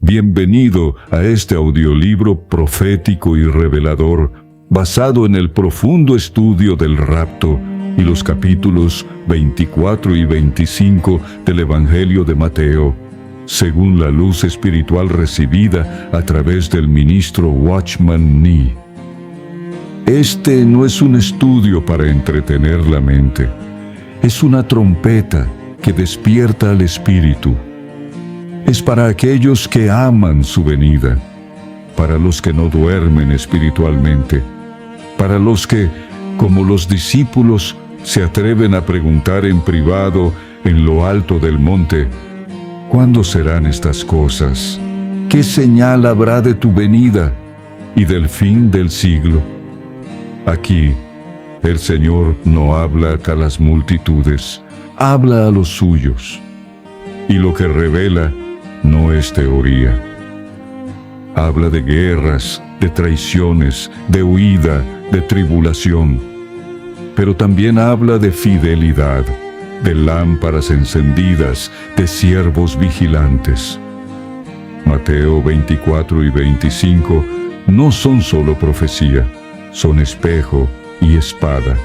Bienvenido a este audiolibro profético y revelador, basado en el profundo estudio del rapto y los capítulos 24 y 25 del Evangelio de Mateo, según la luz espiritual recibida a través del ministro Watchman Nee. Este no es un estudio para entretener la mente, es una trompeta que despierta al espíritu. Es para aquellos que aman su venida, para los que no duermen espiritualmente, para los que, como los discípulos, se atreven a preguntar en privado, en lo alto del monte: ¿cuándo serán estas cosas? ¿Qué señal habrá de tu venida y del fin del siglo? Aquí, el Señor no habla a las multitudes, habla a los suyos, y lo que revela no es teoría. Habla de guerras, de traiciones, de huida, de tribulación, pero también habla de fidelidad, de lámparas encendidas, de siervos vigilantes. Mateo 24 y 25 no son solo profecía, son espejo y espada,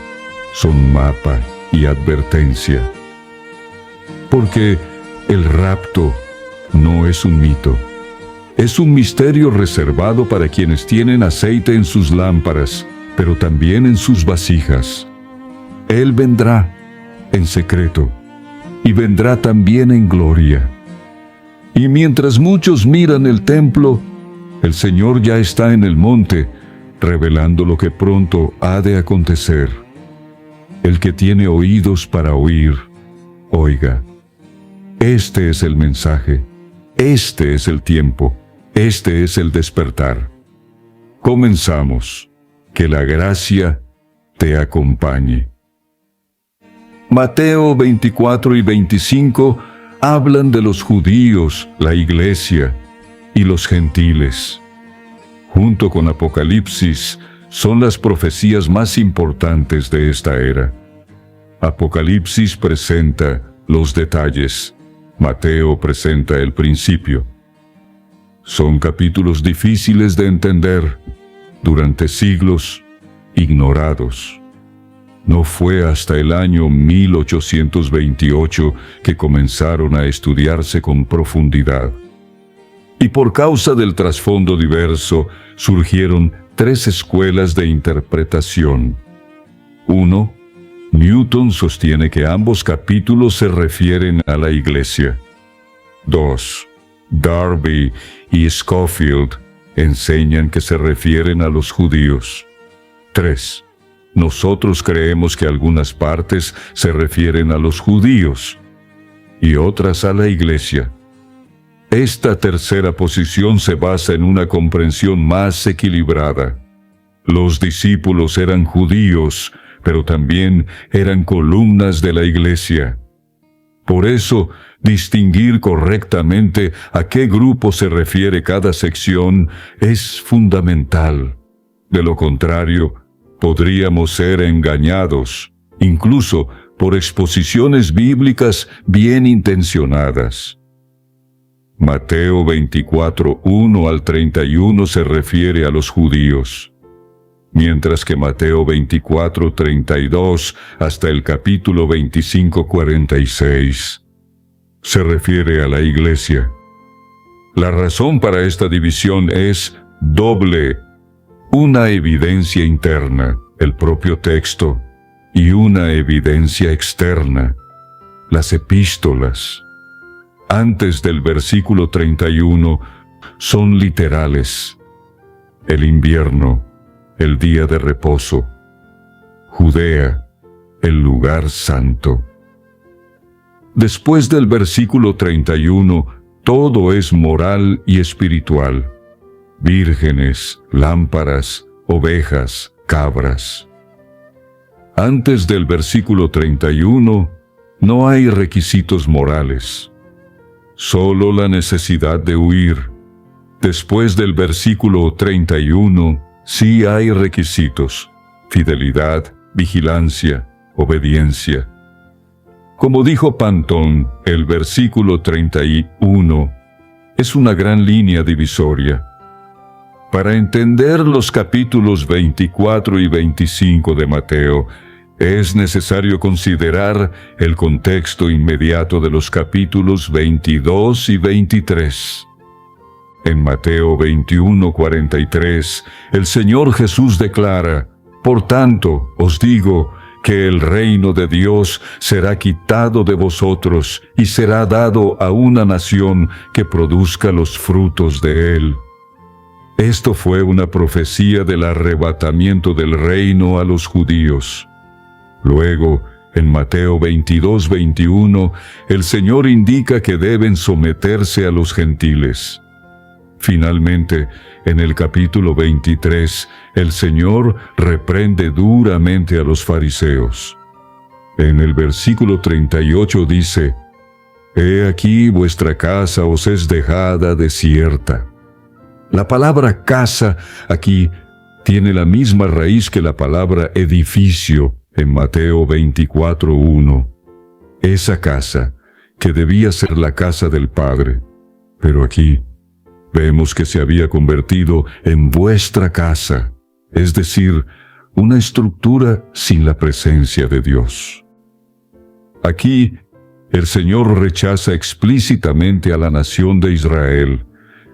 son mapa y advertencia. Porque el rapto no es un mito, es un misterio reservado para quienes tienen aceite en sus lámparas, pero también en sus vasijas. Él vendrá en secreto y vendrá también en gloria. Y mientras muchos miran el templo, el Señor ya está en el monte, revelando lo que pronto ha de acontecer. El que tiene oídos para oír, oiga. Este es el mensaje, este es el tiempo, este es el despertar. Comenzamos. Que la gracia te acompañe. Mateo 24 y 25 hablan de los judíos, la iglesia y los gentiles. Junto con Apocalipsis, son las profecías más importantes de esta era. Apocalipsis presenta los detalles, Mateo presenta el principio. Son capítulos difíciles de entender, durante siglos ignorados. No fue hasta el año 1828 que comenzaron a estudiarse con profundidad. Y por causa del trasfondo diverso, surgieron 3 escuelas de interpretación. 1. Newton sostiene que ambos capítulos se refieren a la Iglesia. 2. Darby y Scofield enseñan que se refieren a los judíos. 3. Nosotros creemos que algunas partes se refieren a los judíos y otras a la Iglesia. Esta tercera posición se basa en una comprensión más equilibrada. Los discípulos eran judíos, pero también eran columnas de la Iglesia. Por eso, distinguir correctamente a qué grupo se refiere cada sección es fundamental. De lo contrario, podríamos ser engañados, incluso por exposiciones bíblicas bien intencionadas. Mateo 24, 1 al 31 se refiere a los judíos, mientras que Mateo 24, 32 hasta el capítulo 25, 46 se refiere a la Iglesia. La razón para esta división es doble: una evidencia interna, el propio texto, y una evidencia externa, las epístolas. Antes del versículo 31 son literales: el invierno, el día de reposo, Judea, el lugar santo. Después del versículo 31, todo es moral y espiritual: vírgenes, lámparas, ovejas, cabras. Antes del versículo 31, no hay requisitos morales, solo la necesidad de huir. Después del versículo 31, sí hay requisitos: fidelidad, vigilancia, obediencia. Como dijo Pantón, el versículo 31, es una gran línea divisoria. Para entender los capítulos 24 y 25 de Mateo, es necesario considerar el contexto inmediato de los capítulos 22 y 23. En Mateo 21:43, el Señor Jesús declara: «Por tanto, os digo que el reino de Dios será quitado de vosotros y será dado a una nación que produzca los frutos de él». Esto fue una profecía del arrebatamiento del reino a los judíos. Luego, en Mateo 22:21, el Señor indica que deben someterse a los gentiles. Finalmente, en el capítulo 23, el Señor reprende duramente a los fariseos. En el versículo 38 dice: «He aquí vuestra casa os es dejada desierta». La palabra casa aquí tiene la misma raíz que la palabra edificio en Mateo 24:1. Esa casa, que debía ser la casa del Padre, pero aquí vemos que se había convertido en vuestra casa, es decir, una estructura sin la presencia de Dios. Aquí, el Señor rechaza explícitamente a la nación de Israel.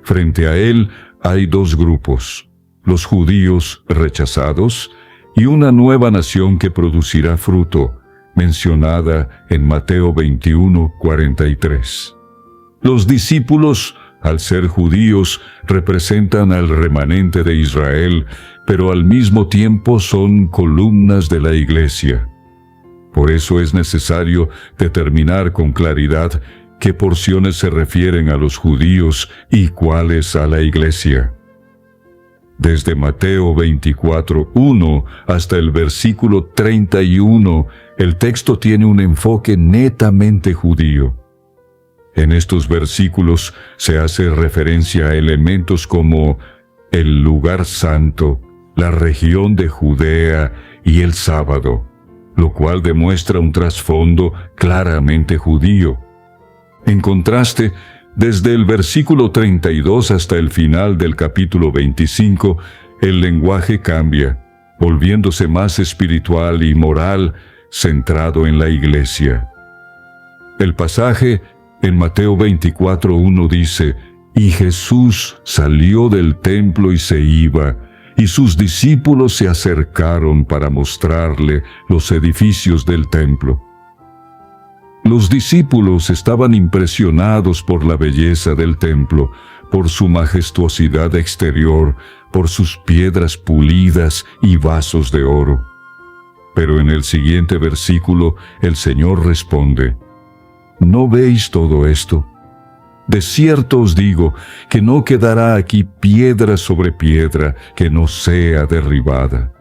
Frente a él hay dos grupos: los judíos rechazados y una nueva nación que producirá fruto, mencionada en Mateo 21:43. Los discípulos, al ser judíos, representan al remanente de Israel, pero al mismo tiempo son columnas de la Iglesia. Por eso es necesario determinar con claridad qué porciones se refieren a los judíos y cuáles a la Iglesia. Desde Mateo 24:1 hasta el versículo 31, el texto tiene un enfoque netamente judío. En estos versículos se hace referencia a elementos como el lugar santo, la región de Judea y el sábado, lo cual demuestra un trasfondo claramente judío. En contraste, desde el versículo 32 hasta el final del capítulo 25, el lenguaje cambia, volviéndose más espiritual y moral, centrado en la Iglesia. El pasaje en Mateo 24:1 dice: «Y Jesús salió del templo y se iba, y sus discípulos se acercaron para mostrarle los edificios del templo». Los discípulos estaban impresionados por la belleza del templo, por su majestuosidad exterior, por sus piedras pulidas y vasos de oro. Pero en el siguiente versículo el Señor responde: ¿No veis todo esto? De cierto os digo que no quedará aquí piedra sobre piedra que no sea derribada.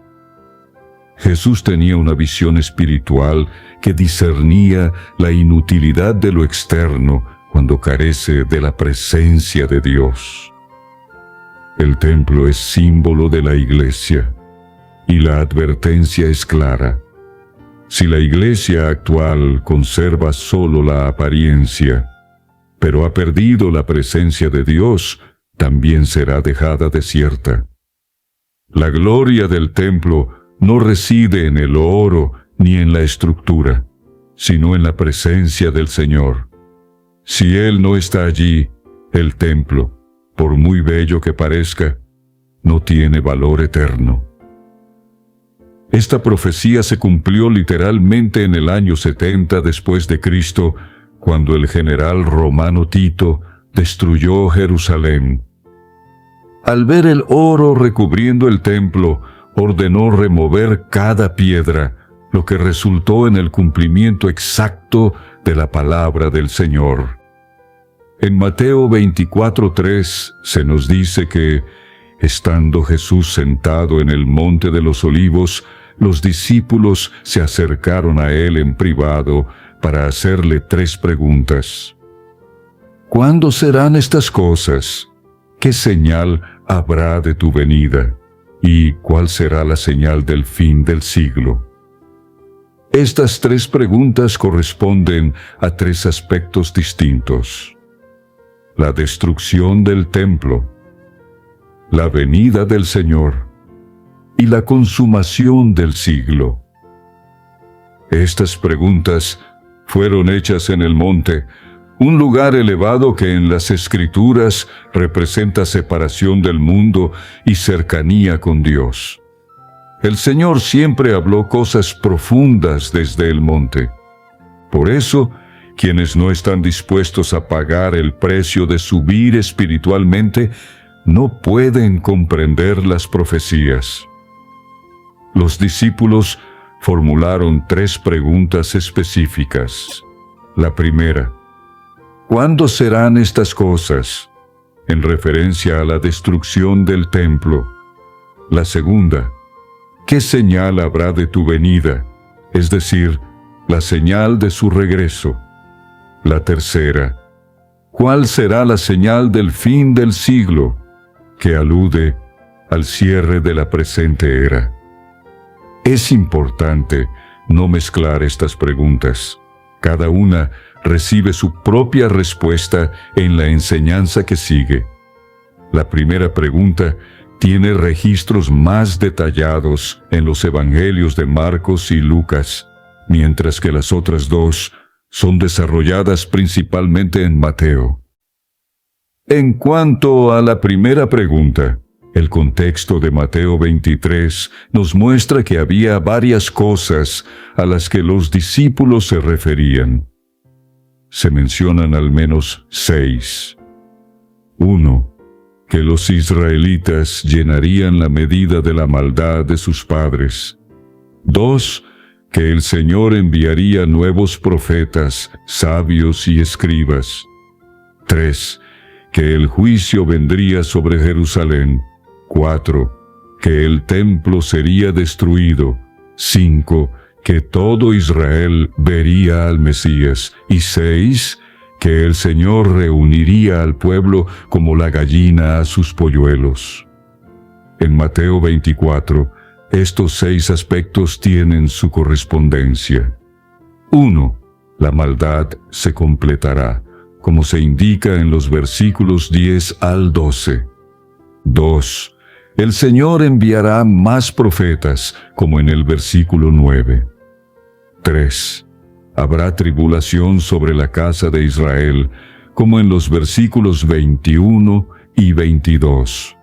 Jesús tenía una visión espiritual que discernía la inutilidad de lo externo cuando carece de la presencia de Dios. El templo es símbolo de la Iglesia, y la advertencia es clara. Si la Iglesia actual conserva solo la apariencia, pero ha perdido la presencia de Dios, también será dejada desierta. La gloria del templo no reside en el oro ni en la estructura, sino en la presencia del Señor. Si Él no está allí, el templo, por muy bello que parezca, no tiene valor eterno. Esta profecía se cumplió literalmente en el año 70 después de Cristo, cuando el general romano Tito destruyó Jerusalén. Al ver el oro recubriendo el templo, ordenó remover cada piedra, lo que resultó en el cumplimiento exacto de la palabra del Señor. En Mateo 24:3 se nos dice que, estando Jesús sentado en el monte de los Olivos, los discípulos se acercaron a él en privado para hacerle 3 preguntas. ¿Cuándo serán estas cosas? ¿Qué señal habrá de tu venida? ¿Y cuál será la señal del fin del siglo? Estas 3 preguntas corresponden a 3 aspectos distintos. la destrucción del templo, la venida del Señor y la consumación del siglo. Estas preguntas fueron hechas en el monte, un lugar elevado que en las Escrituras representa separación del mundo y cercanía con Dios. El Señor siempre habló cosas profundas desde el monte. Por eso, quienes no están dispuestos a pagar el precio de subir espiritualmente, no pueden comprender las profecías. Los discípulos formularon 3 preguntas específicas. La primera: ¿cuándo serán estas cosas? En referencia a la destrucción del templo. La segunda: ¿qué señal habrá de tu venida? Es decir, la señal de su regreso. La tercera: ¿cuál será la señal del fin del siglo? Que alude al cierre de la presente era. Es importante no mezclar estas preguntas. Cada una recibe su propia respuesta en la enseñanza que sigue. La primera pregunta tiene registros más detallados en los evangelios de Marcos y Lucas, mientras que las otras 2 son desarrolladas principalmente en Mateo. En cuanto a la primera pregunta, el contexto de Mateo 23 nos muestra que había varias cosas a las que los discípulos se referían. Se mencionan al menos 6. 1. Que los israelitas llenarían la medida de la maldad de sus padres. 2. Que el Señor enviaría nuevos profetas, sabios y escribas. 3. Que el juicio vendría sobre Jerusalén. 4. Que el templo sería destruido. 5. Que todo Israel vería al Mesías. Y 6. Que el Señor reuniría al pueblo como la gallina a sus polluelos. En Mateo 24, estos 6 aspectos tienen su correspondencia. 1. La maldad se completará, como se indica en los versículos 10 al 12. 2. El Señor enviará más profetas, como en el versículo 9. 3. Habrá tribulación sobre la casa de Israel, como en los versículos 21 y 22.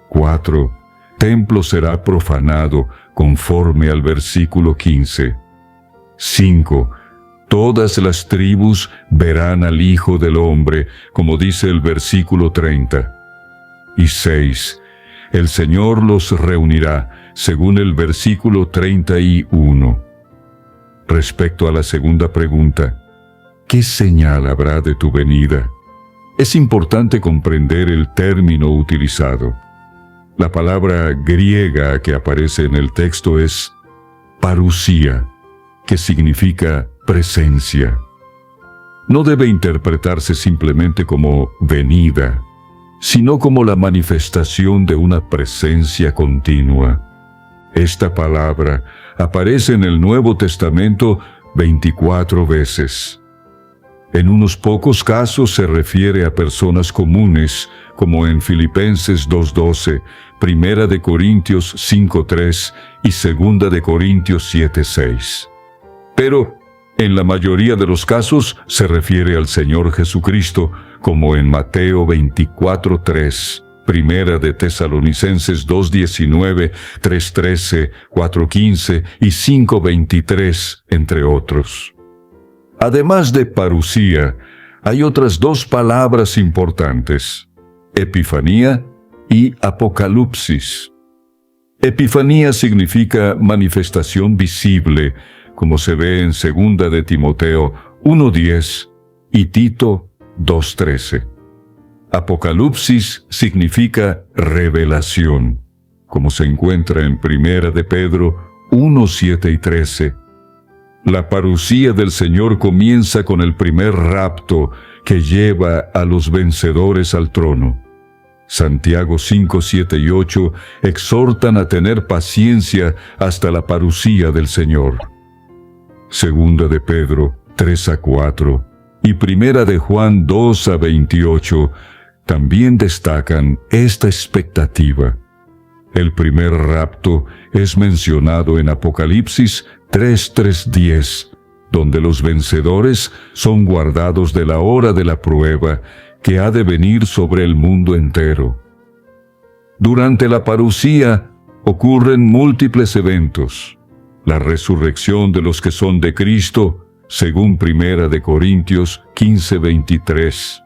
4. Templo será profanado, conforme al versículo 15. 5. Todas las tribus verán al Hijo del Hombre, como dice el versículo 30. Y 6. El Señor los reunirá, según el versículo 31. Respecto a la segunda pregunta, ¿qué señal habrá de tu venida? Es importante comprender el término utilizado. La palabra griega que aparece en el texto es parusía, que significa presencia. No debe interpretarse simplemente como venida, sino como la manifestación de una presencia continua. Esta palabra aparece en el Nuevo Testamento 24 veces. En unos pocos casos se refiere a personas comunes, como en Filipenses 2:12, 1 de Corintios 5:3 y 2 de Corintios 7:6. Pero en la mayoría de los casos se refiere al Señor Jesucristo, como en Mateo 24:3, 1 de Tesalonicenses 2:19, 3:13, 4:15 y 5:23, entre otros. Además de parusía, hay otras 2 palabras importantes: epifanía y apocalipsis. Epifanía significa manifestación visible, como se ve en 2 de Timoteo 1:10 y Tito 2:13. Apocalipsis significa revelación, como se encuentra en 1 de Pedro 1:7 y 13. La parusía del Señor comienza con el primer rapto que lleva a los vencedores al trono. Santiago 5, 7 y 8 exhortan a tener paciencia hasta la parusía del Señor. 2 de Pedro 3 a 4 y Primera de Juan 2 a 28 también destacan esta expectativa. El primer rapto es mencionado en Apocalipsis 3:10, donde los vencedores son guardados de la hora de la prueba que ha de venir sobre el mundo entero. Durante la parusía ocurren múltiples eventos. La resurrección de los que son de Cristo, según Primera de Corintios 15:23.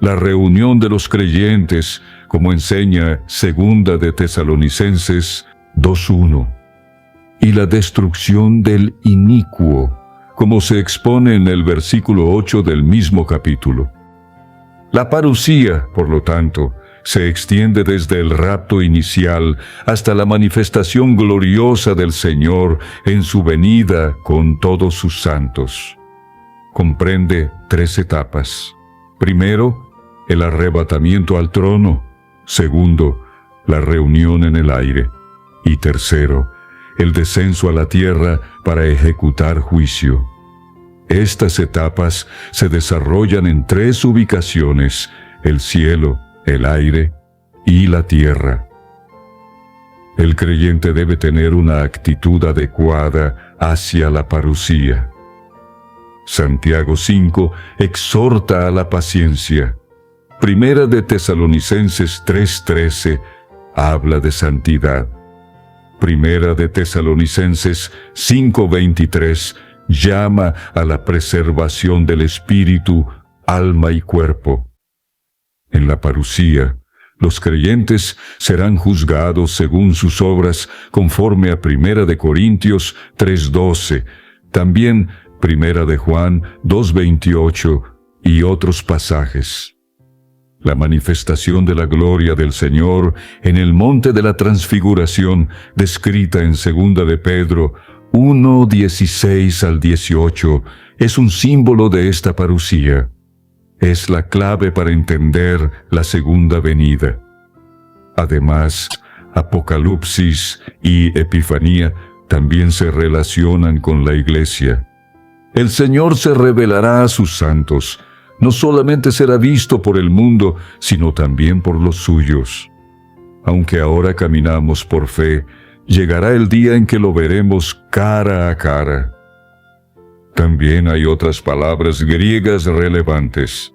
La reunión de los creyentes, como enseña Segunda de Tesalonicenses 2:1. Y la destrucción del inicuo, como se expone en el versículo 8 del mismo capítulo. La parusía, por lo tanto, se extiende desde el rapto inicial hasta la manifestación gloriosa del Señor en su venida con todos sus santos. Comprende 3 etapas. Primero, el arrebatamiento al trono. Segundo, la reunión en el aire. Y tercero, el descenso a la tierra para ejecutar juicio. Estas etapas se desarrollan en 3 ubicaciones: el cielo, el aire y la tierra. El creyente debe tener una actitud adecuada hacia la parusía. Santiago 5 exhorta a la paciencia. Primera de Tesalonicenses 3:13 habla de santidad. Primera de Tesalonicenses 5:23 llama a la preservación del espíritu, alma y cuerpo. En la parusía, los creyentes serán juzgados según sus obras, conforme a Primera de Corintios 3:12, también Primera de Juan 2:28 y otros pasajes. La manifestación de la gloria del Señor en el monte de la transfiguración, descrita en Segunda de Pedro 1:16 al 18, es un símbolo de esta parusía. Es la clave para entender la segunda venida. Además, Apocalipsis y Epifanía también se relacionan con la Iglesia. El Señor se revelará a sus santos. No solamente será visto por el mundo, sino también por los suyos. Aunque ahora caminamos por fe, llegará el día en que lo veremos cara a cara. También hay otras palabras griegas relevantes.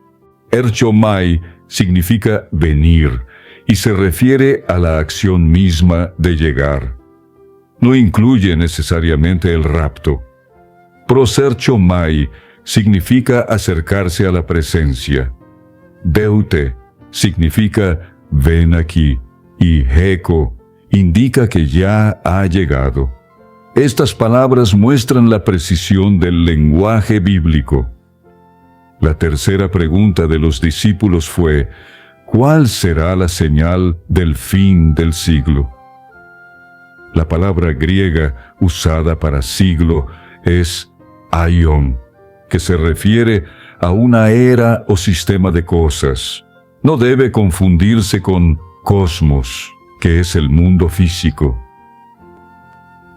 Erchomai significa venir y se refiere a la acción misma de llegar. No incluye necesariamente el rapto. Proserchomai significa acercarse a la presencia. Deute significa ven aquí, y Heco indica que ya ha llegado. Estas palabras muestran la precisión del lenguaje bíblico. La tercera pregunta de los discípulos fue: ¿cuál será la señal del fin del siglo? La palabra griega usada para siglo es aion, que se refiere a una era o sistema de cosas. No debe confundirse con cosmos, que es el mundo físico.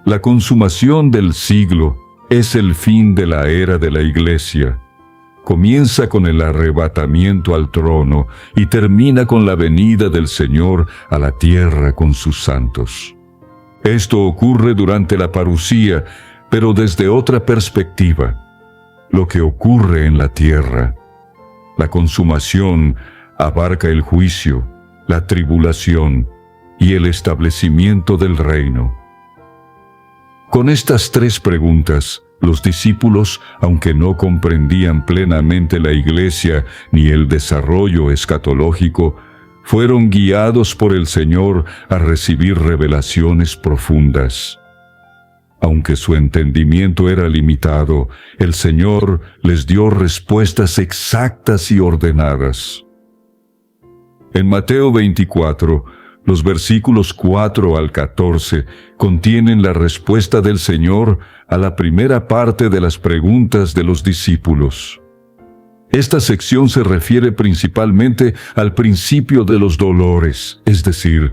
La consumación del siglo es el fin de la era de la Iglesia. Comienza con el arrebatamiento al trono y termina con la venida del Señor a la tierra con sus santos. Esto ocurre durante la parusía, pero desde otra perspectiva. Lo que ocurre en la tierra. La consumación abarca el juicio, la tribulación y el establecimiento del reino. Con estas 3 preguntas, los discípulos, aunque no comprendían plenamente la Iglesia ni el desarrollo escatológico, fueron guiados por el Señor a recibir revelaciones profundas. Aunque su entendimiento era limitado, el Señor les dio respuestas exactas y ordenadas. En Mateo 24, los versículos 4 al 14 contienen la respuesta del Señor a la primera parte de las preguntas de los discípulos. Esta sección se refiere principalmente al principio de los dolores, es decir,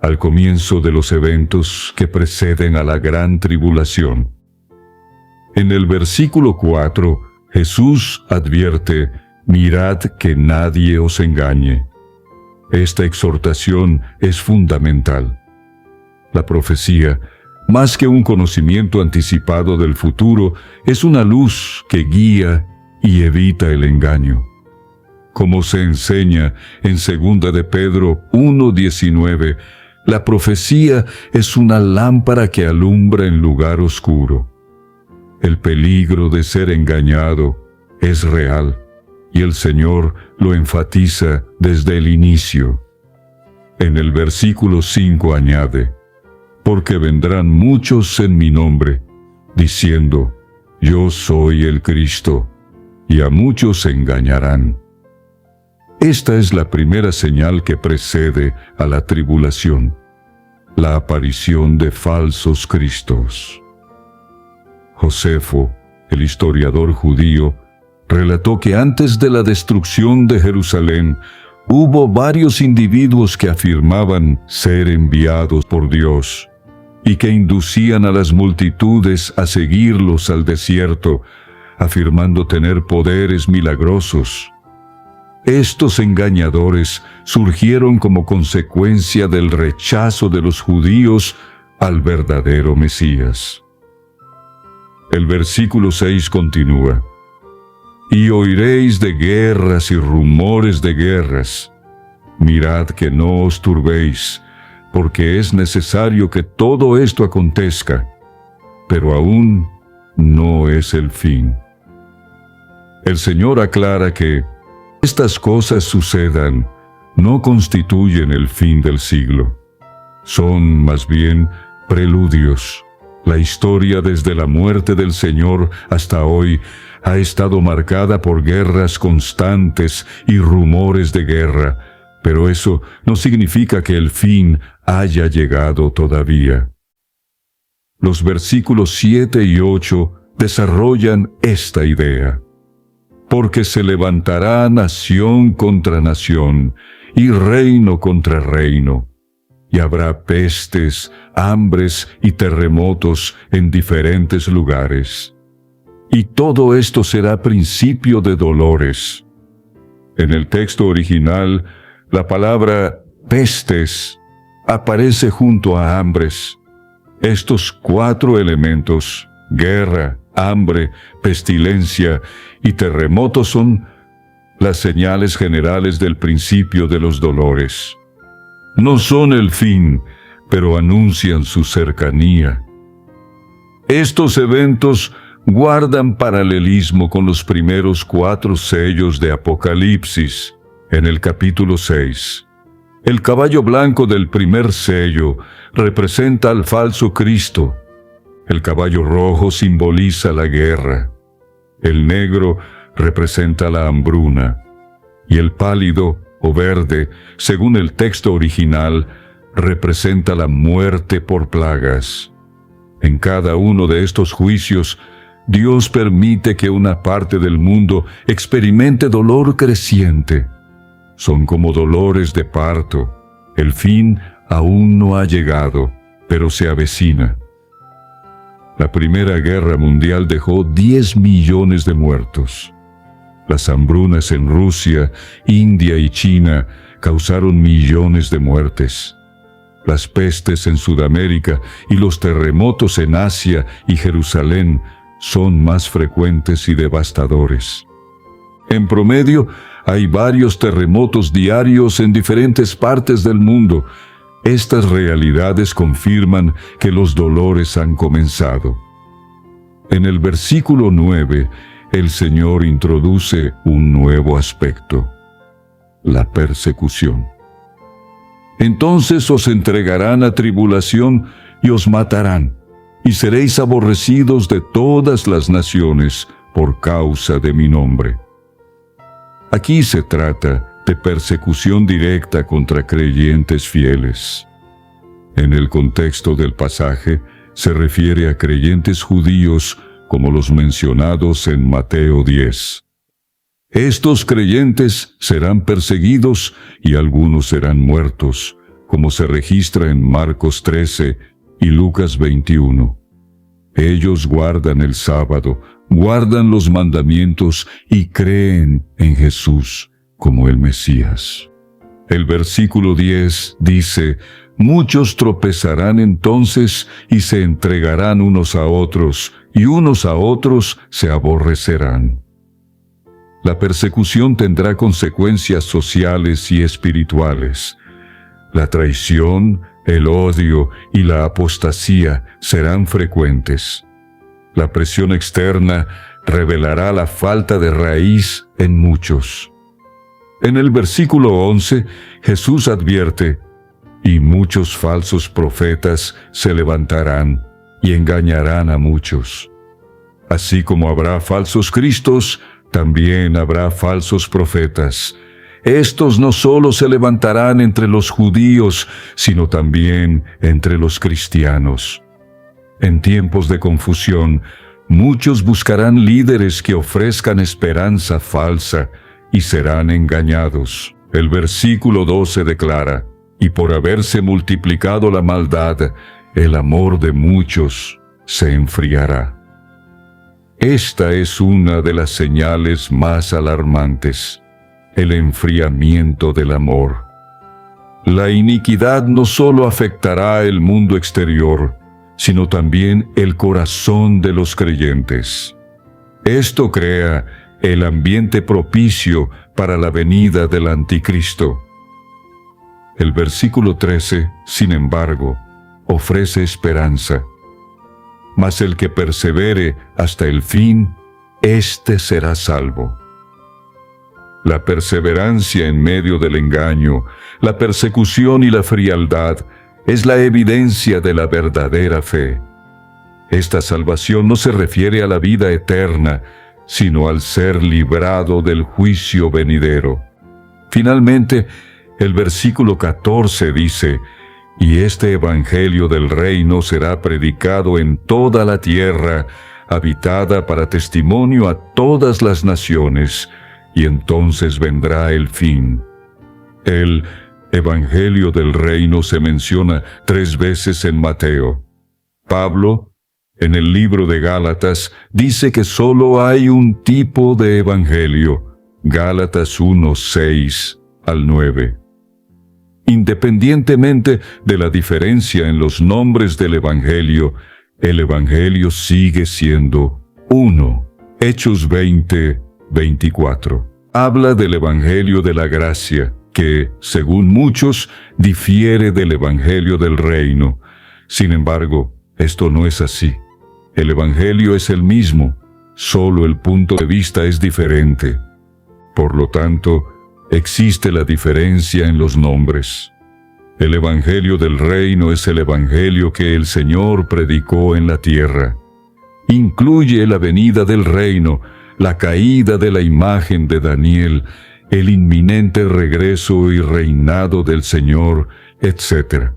al comienzo de los eventos que preceden a la gran tribulación. En el versículo 4, Jesús advierte: mirad que nadie os engañe. Esta exhortación es fundamental. La profecía, más que un conocimiento anticipado del futuro, es una luz que guía y evita el engaño. Como se enseña en 2 de Pedro 1:19, la profecía es una lámpara que alumbra en lugar oscuro. El peligro de ser engañado es real, y el Señor lo enfatiza desde el inicio. En el versículo 5 añade: porque vendrán muchos en mi nombre, diciendo: yo soy el Cristo, y a muchos engañarán. Esta es la primera señal que precede a la tribulación: la aparición de falsos cristos. Josefo, el historiador judío, relató que antes de la destrucción de Jerusalén, hubo varios individuos que afirmaban ser enviados por Dios y que inducían a las multitudes a seguirlos al desierto, afirmando tener poderes milagrosos. Estos engañadores surgieron como consecuencia del rechazo de los judíos al verdadero Mesías. El versículo 6 continúa: y oiréis de guerras y rumores de guerras. Mirad que no os turbéis, porque es necesario que todo esto acontezca, pero aún no es el fin. El Señor aclara que estas cosas sucedan no constituyen el fin del siglo. Son más bien preludios. La historia desde la muerte del Señor hasta hoy ha estado marcada por guerras constantes y rumores de guerra, pero eso no significa que el fin haya llegado todavía. Los versículos 7 y 8 desarrollan esta idea: porque se levantará nación contra nación y reino contra reino, y habrá pestes, hambres y terremotos en diferentes lugares. Y todo esto será principio de dolores. En el texto original, la palabra pestes aparece junto a hambres. Estos 4 elementos, guerra, hambre, pestilencia y terremotos, son las señales generales del principio de los dolores. No son el fin, pero anuncian su cercanía. Estos eventos guardan paralelismo con los primeros 4 sellos de Apocalipsis, en el capítulo 6. El caballo blanco del primer sello representa al falso Cristo. El caballo rojo simboliza la guerra. El negro representa la hambruna. Y el pálido o verde, según el texto original, representa la muerte por plagas. En cada uno de estos juicios, Dios permite que una parte del mundo experimente dolor creciente. Son como dolores de parto. El fin aún no ha llegado, pero se avecina. La Primera Guerra Mundial dejó 10 millones de muertos. Las hambrunas en Rusia, India y China causaron millones de muertes. Las pestes en Sudamérica y los terremotos en Asia y Jerusalén son más frecuentes y devastadores. En promedio, hay varios terremotos diarios en diferentes partes del mundo. Estas realidades confirman que los dolores han comenzado. En el versículo 9, el Señor introduce un nuevo aspecto: la persecución. Entonces os entregarán a tribulación y os matarán, y seréis aborrecidos de todas las naciones por causa de mi nombre. Aquí se trata de persecución directa contra creyentes fieles. En el contexto del pasaje, se refiere a creyentes judíos como los mencionados en Mateo 10. Estos creyentes serán perseguidos y algunos serán muertos, como se registra en Marcos 13 y Lucas 21. Ellos guardan el sábado, guardan los mandamientos y creen en Jesús como el Mesías. El versículo 10 dice: muchos tropezarán entonces y se entregarán unos a otros, y unos a otros se aborrecerán. La persecución tendrá consecuencias sociales y espirituales. La traición, el odio y la apostasía serán frecuentes. La presión externa revelará la falta de raíz en muchos. En el versículo 11, Jesús advierte: y muchos falsos profetas se levantarán y engañarán a muchos. Así como habrá falsos cristos, también habrá falsos profetas. Estos no solo se levantarán entre los judíos, sino también entre los cristianos. En tiempos de confusión, muchos buscarán líderes que ofrezcan esperanza falsa y serán engañados. El versículo 12 declara: y por haberse multiplicado la maldad, el amor de muchos se enfriará. Esta es una de las señales más alarmantes: el enfriamiento del amor. La iniquidad no solo afectará el mundo exterior, sino también el corazón de los creyentes. Esto crea el ambiente propicio para la venida del anticristo. El versículo 13, sin embargo, ofrece esperanza. Mas el que persevere hasta el fin, éste será salvo. La perseverancia en medio del engaño, la persecución y la frialdad es la evidencia de la verdadera fe. Esta salvación no se refiere a la vida eterna, sino al ser librado del juicio venidero. Finalmente, el versículo 14 dice: y este evangelio del reino será predicado en toda la tierra, habitada para testimonio a todas las naciones, y entonces vendrá el fin. El evangelio del reino se menciona 3 veces en Mateo. Pablo, en el libro de Gálatas, dice que solo hay un tipo de evangelio. Gálatas 1, 6 al 9. Independientemente de la diferencia en los nombres del evangelio, el evangelio sigue siendo uno. Hechos 20, 24. Habla del evangelio de la gracia, que, según muchos, difiere del evangelio del reino. Sin embargo, esto no es así. El evangelio es el mismo, solo el punto de vista es diferente. Por lo tanto, existe la diferencia en los nombres. El evangelio del reino es el evangelio que el Señor predicó en la tierra. Incluye la venida del reino, la caída de la imagen de Daniel, el inminente regreso y reinado del Señor, etc.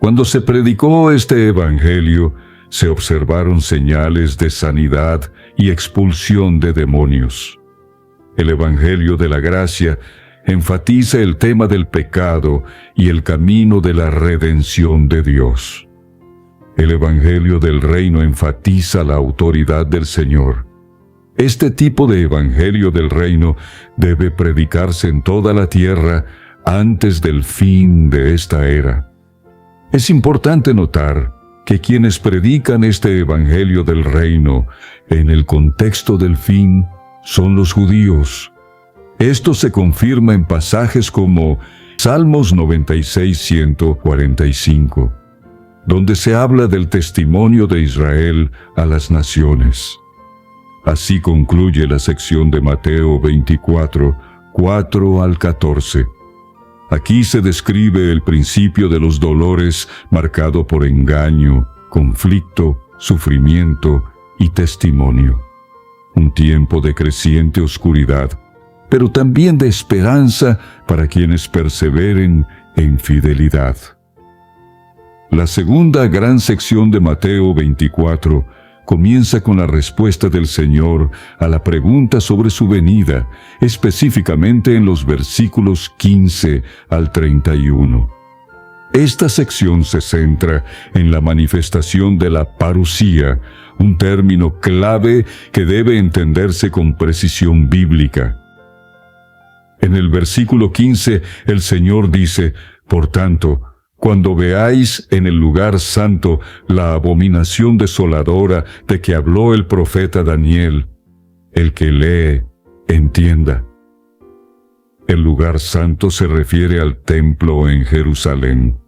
Cuando se predicó este evangelio, se observaron señales de sanidad y expulsión de demonios. El evangelio de la gracia enfatiza el tema del pecado y el camino de la redención de Dios. El evangelio del reino enfatiza la autoridad del Señor. Este tipo de evangelio del reino debe predicarse en toda la tierra antes del fin de esta era. Es importante notar que quienes predican este evangelio del reino en el contexto del fin son los judíos. Esto se confirma en pasajes como Salmos 96, 145, donde se habla del testimonio de Israel a las naciones. Así concluye la sección de Mateo 24, 4 al 14. Aquí se describe el principio de los dolores marcado por engaño, conflicto, sufrimiento y testimonio. Un tiempo de creciente oscuridad, pero también de esperanza para quienes perseveren en fidelidad. La segunda gran sección de Mateo 24 comienza con la respuesta del Señor a la pregunta sobre su venida, específicamente en los versículos 15 al 31. Esta sección se centra en la manifestación de la parusía, un término clave que debe entenderse con precisión bíblica. En el versículo 15, el Señor dice: «Por tanto, cuando veáis en el lugar santo la abominación desoladora de que habló el profeta Daniel, el que lee, entienda». El lugar santo se refiere al templo en Jerusalén.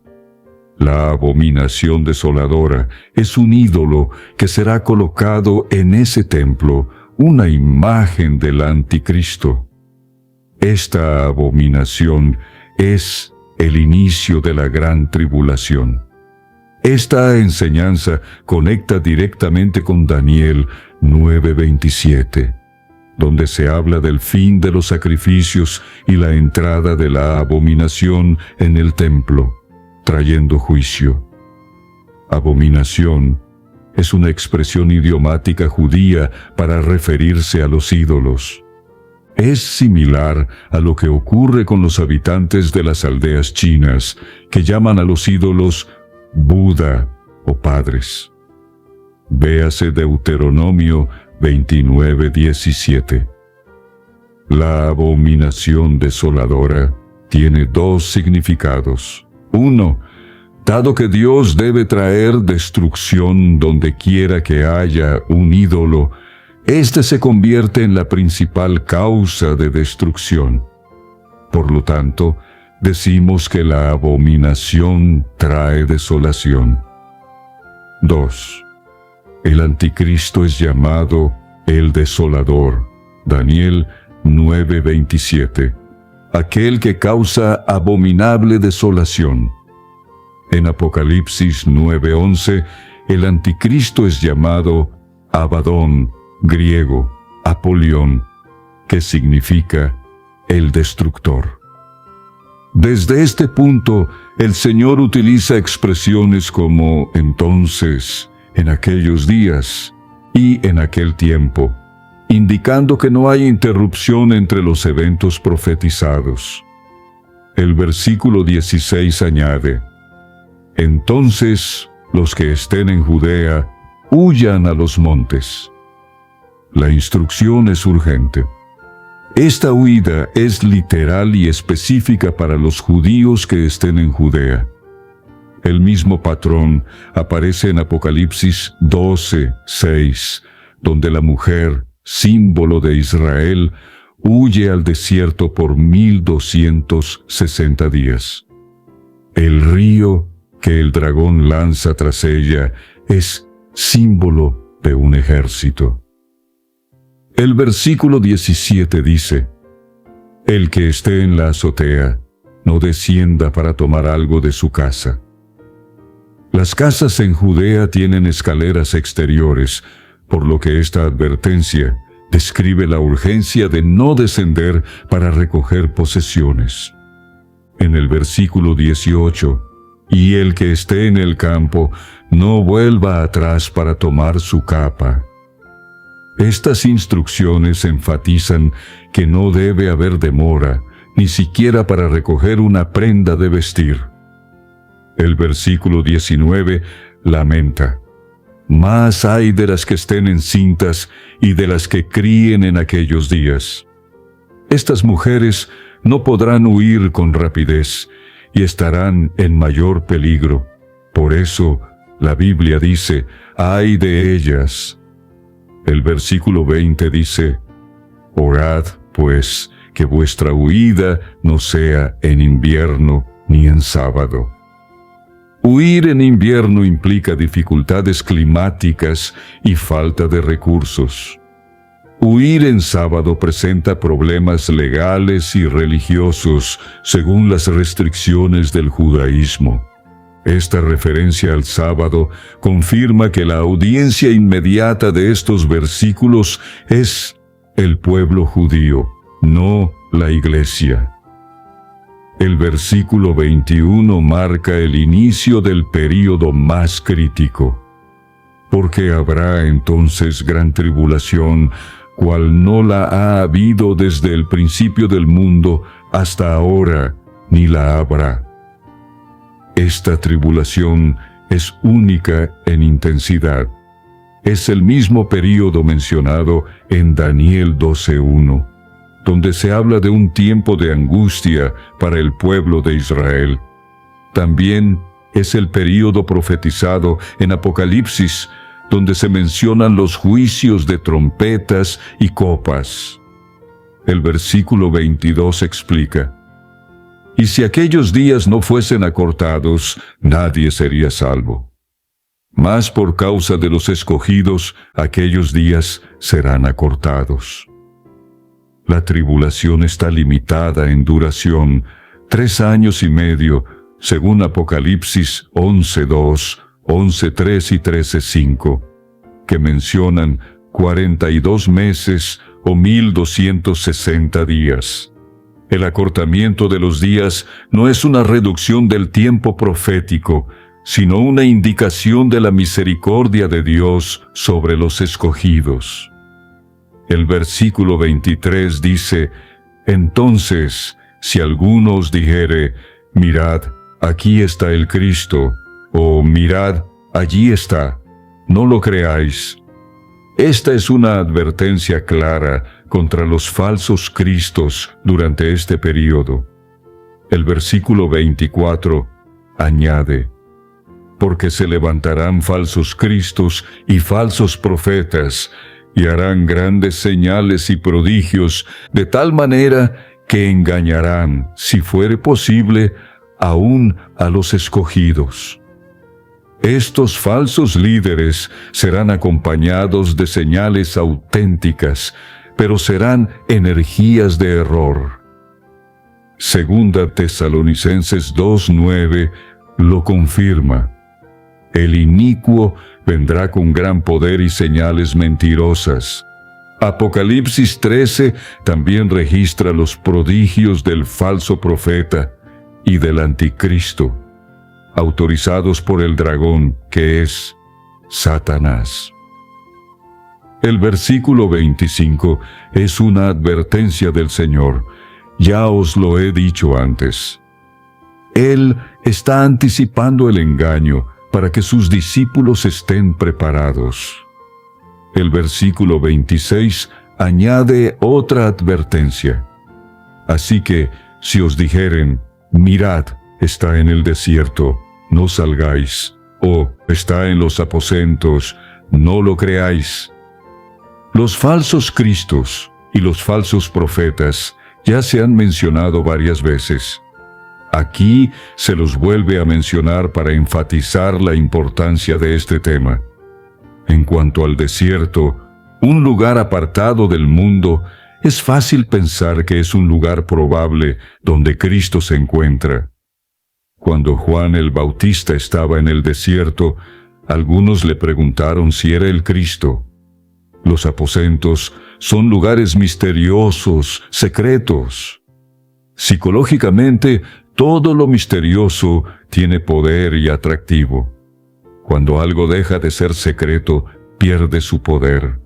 La abominación desoladora es un ídolo que será colocado en ese templo, una imagen del anticristo. Esta abominación es el inicio de la gran tribulación. Esta enseñanza conecta directamente con Daniel 9:27, donde se habla del fin de los sacrificios y la entrada de la abominación en el templo, trayendo juicio. Abominación es una expresión idiomática judía para referirse a los ídolos. Es similar a lo que ocurre con los habitantes de las aldeas chinas, que llaman a los ídolos Buda o padres. Véase Deuteronomio 29:17. La abominación desoladora tiene dos significados. Uno, dado que Dios debe traer destrucción donde quiera que haya un ídolo, este se convierte en la principal causa de destrucción. Por lo tanto, decimos que la abominación trae desolación. 2. El anticristo es llamado el desolador. Daniel 9:27. Aquel que causa abominable desolación. En Apocalipsis 9:11, el anticristo es llamado Abadón, griego, Apolión, que significa el destructor. Desde este punto, el Señor utiliza expresiones como entonces, en aquellos días y en aquel tiempo, indicando que no hay interrupción entre los eventos profetizados. El versículo 16 añade: «Entonces los que estén en Judea huyan a los montes». La instrucción es urgente. Esta huida es literal y específica para los judíos que estén en Judea. El mismo patrón aparece en Apocalipsis 12:6, donde la mujer, símbolo de Israel, huye al desierto por 1260 días. El río que el dragón lanza tras ella es símbolo de un ejército. El versículo 17 dice: «El que esté en la azotea, no descienda para tomar algo de su casa». Las casas en Judea tienen escaleras exteriores, por lo que esta advertencia describe la urgencia de no descender para recoger posesiones. En el versículo 18, «Y el que esté en el campo, no vuelva atrás para tomar su capa». Estas instrucciones enfatizan que no debe haber demora, ni siquiera para recoger una prenda de vestir. El versículo 19 lamenta: «Más hay de las que estén encintas y de las que críen en aquellos días». Estas mujeres no podrán huir con rapidez y estarán en mayor peligro. Por eso, la Biblia dice: «Ay de ellas». El versículo 20 dice: «Orad, pues, que vuestra huida no sea en invierno ni en sábado». Huir en invierno implica dificultades climáticas y falta de recursos. Huir en sábado presenta problemas legales y religiosos según las restricciones del judaísmo. Esta referencia al sábado confirma que la audiencia inmediata de estos versículos es el pueblo judío, no la iglesia. El versículo 21 marca el inicio del período más crítico. Porque habrá entonces gran tribulación, cual no la ha habido desde el principio del mundo hasta ahora, ni la habrá. Esta tribulación es única en intensidad. Es el mismo período mencionado en Daniel 12:1, donde se habla de un tiempo de angustia para el pueblo de Israel. También es el período profetizado en Apocalipsis, donde se mencionan los juicios de trompetas y copas. El versículo 22 explica: «Y si aquellos días no fuesen acortados, nadie sería salvo. Mas por causa de los escogidos, aquellos días serán acortados». La tribulación está limitada en duración, 3 años y medio, según Apocalipsis 11:2, 11:3 y 13:5, que mencionan 42 meses o 1260 días. El acortamiento de los días no es una reducción del tiempo profético, sino una indicación de la misericordia de Dios sobre los escogidos. El versículo 23 dice: «Entonces, si alguno os dijere, mirad, aquí está el Cristo, o mirad, allí está, no lo creáis». Esta es una advertencia clara contra los falsos cristos durante este período. El versículo 24 añade: «Porque se levantarán falsos cristos y falsos profetas, y harán grandes señales y prodigios, de tal manera que engañarán, si fuere posible, aún a los escogidos». Estos falsos líderes serán acompañados de señales auténticas, pero serán energías de error. Segunda Tesalonicenses 2:9 lo confirma: «El inicuo vendrá con gran poder y señales mentirosas». Apocalipsis 13 también registra los prodigios del falso profeta y del anticristo, autorizados por el dragón, que es Satanás. El versículo 25 es una advertencia del Señor: «Ya os lo he dicho antes». Él está anticipando el engaño para que sus discípulos estén preparados. El versículo 26 añade otra advertencia: «Así que, si os dijeren, mirad, está en el desierto, no salgáis, o está en los aposentos, no lo creáis». Los falsos cristos y los falsos profetas ya se han mencionado varias veces. Aquí se los vuelve a mencionar para enfatizar la importancia de este tema. En cuanto al desierto, un lugar apartado del mundo, es fácil pensar que es un lugar probable donde Cristo se encuentra. Cuando Juan el Bautista estaba en el desierto, algunos le preguntaron si era el Cristo. Los aposentos son lugares misteriosos, secretos. Psicológicamente, todo lo misterioso tiene poder y atractivo. Cuando algo deja de ser secreto, pierde su poder.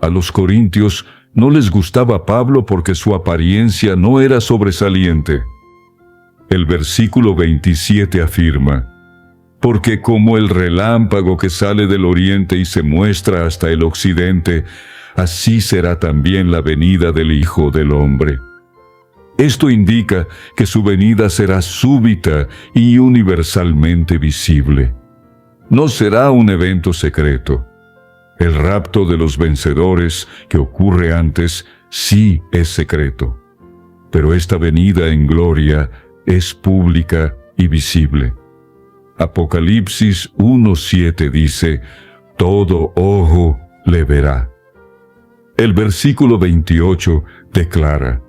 A los corintios no les gustaba Pablo porque su apariencia no era sobresaliente. El versículo 27 afirma: «Porque como el relámpago que sale del oriente y se muestra hasta el occidente, así será también la venida del Hijo del Hombre». Esto indica que su venida será súbita y universalmente visible. No será un evento secreto. El rapto de los vencedores, que ocurre antes, sí es secreto. Pero esta venida en gloria es pública y visible. Apocalipsis 1:7 dice: «Todo ojo le verá». El versículo 28 declara: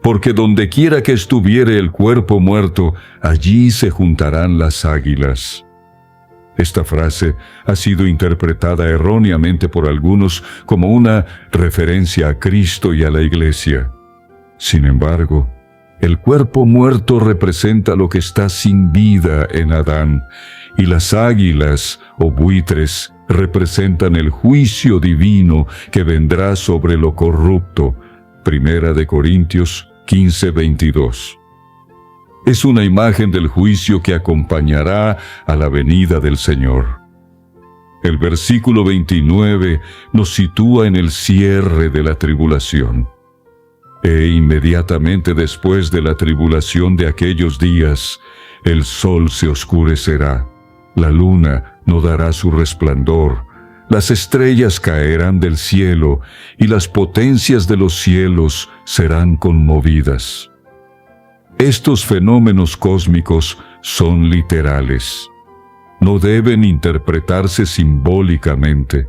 «Porque donde quiera que estuviere el cuerpo muerto, allí se juntarán las águilas». Esta frase ha sido interpretada erróneamente por algunos como una referencia a Cristo y a la Iglesia. Sin embargo, el cuerpo muerto representa lo que está sin vida en Adán, y las águilas o buitres representan el juicio divino que vendrá sobre lo corrupto. Primera de Corintios 15:22. Es una imagen del juicio que acompañará a la venida del Señor. El versículo 29 nos sitúa en el cierre de la tribulación. E inmediatamente después de la tribulación de aquellos días, el sol se oscurecerá, la luna no dará su resplandor, las estrellas caerán del cielo y las potencias de los cielos serán conmovidas. Estos fenómenos cósmicos son literales. No deben interpretarse simbólicamente.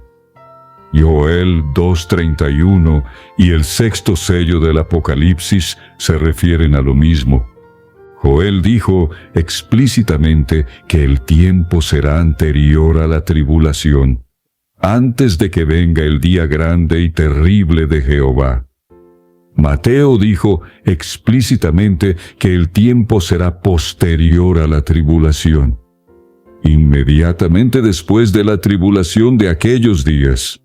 Joel 2:31 y el sexto sello del Apocalipsis se refieren a lo mismo. Joel dijo explícitamente que el tiempo será anterior a la tribulación, antes de que venga el día grande y terrible de Jehová. Mateo dijo explícitamente que el tiempo será posterior a la tribulación, inmediatamente después de la tribulación de aquellos días.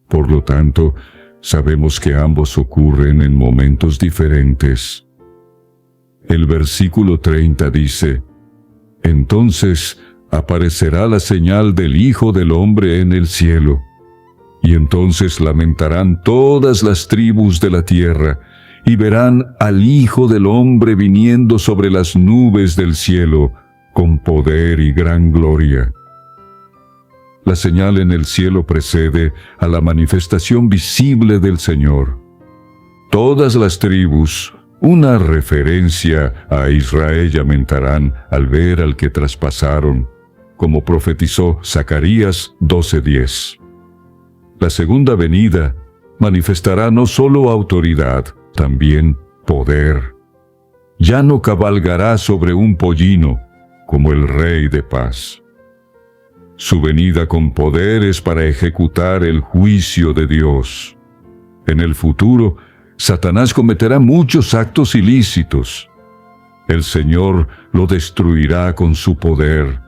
Por lo tanto, sabemos que ambos ocurren en momentos diferentes. El versículo 30 dice: Entonces aparecerá la señal del Hijo del Hombre en el cielo, y entonces lamentarán todas las tribus de la tierra, y verán al Hijo del Hombre viniendo sobre las nubes del cielo, con poder y gran gloria. La señal en el cielo precede a la manifestación visible del Señor. Todas las tribus, una referencia a Israel, lamentarán al ver al que traspasaron, como profetizó Zacarías 12:10. La segunda venida manifestará no solo autoridad, también poder. Ya no cabalgará sobre un pollino, como el Rey de paz. Su venida con poder es para ejecutar el juicio de Dios. En el futuro, Satanás cometerá muchos actos ilícitos. El Señor lo destruirá con su poder.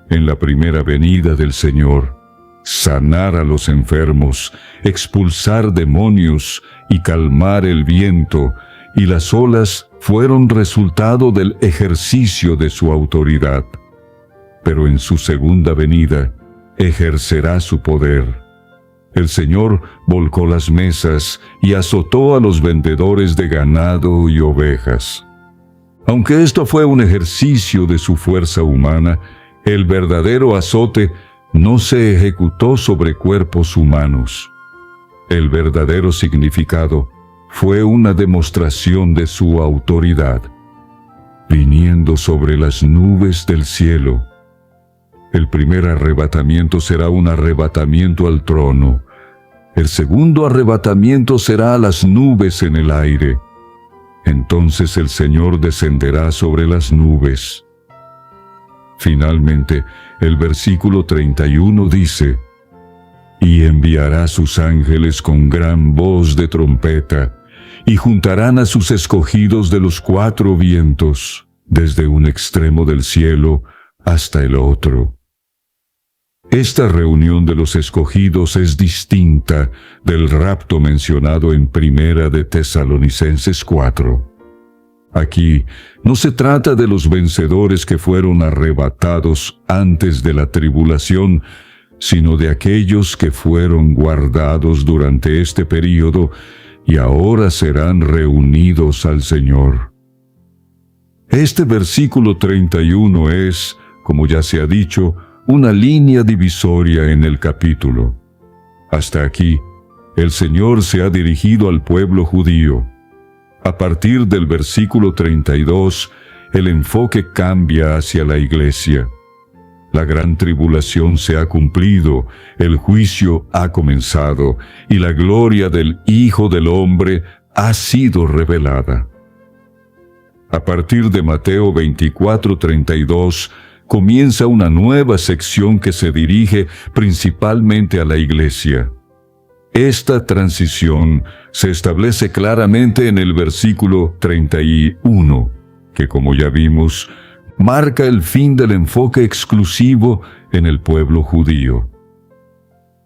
En la primera venida del Señor, sanar a los enfermos, expulsar demonios y calmar el viento y las olas fueron resultado del ejercicio de su autoridad. Pero en su segunda venida ejercerá su poder. El Señor volcó las mesas y azotó a los vendedores de ganado y ovejas. Aunque esto fue un ejercicio de su fuerza humana, el verdadero azote no se ejecutó sobre cuerpos humanos. El verdadero significado fue una demostración de su autoridad, viniendo sobre las nubes del cielo. El primer arrebatamiento será un arrebatamiento al trono. El segundo arrebatamiento será a las nubes en el aire. Entonces el Señor descenderá sobre las nubes. Finalmente, el versículo 31 dice: Y enviará sus ángeles con gran voz de trompeta, y juntarán a sus escogidos de los cuatro vientos, desde un extremo del cielo hasta el otro. Esta reunión de los escogidos es distinta del rapto mencionado en Primera de Tesalonicenses 4. Aquí no se trata de los vencedores que fueron arrebatados antes de la tribulación, sino de aquellos que fueron guardados durante este período y ahora serán reunidos al Señor. Este versículo 31 es, como ya se ha dicho, una línea divisoria en el capítulo. Hasta aquí, el Señor se ha dirigido al pueblo judío. A partir del versículo 32, el enfoque cambia hacia la iglesia. La gran tribulación se ha cumplido, el juicio ha comenzado, y la gloria del Hijo del Hombre ha sido revelada. A partir de Mateo 24:32, comienza una nueva sección que se dirige principalmente a la iglesia. Esta transición se establece claramente en el versículo 31, que, como ya vimos, marca el fin del enfoque exclusivo en el pueblo judío.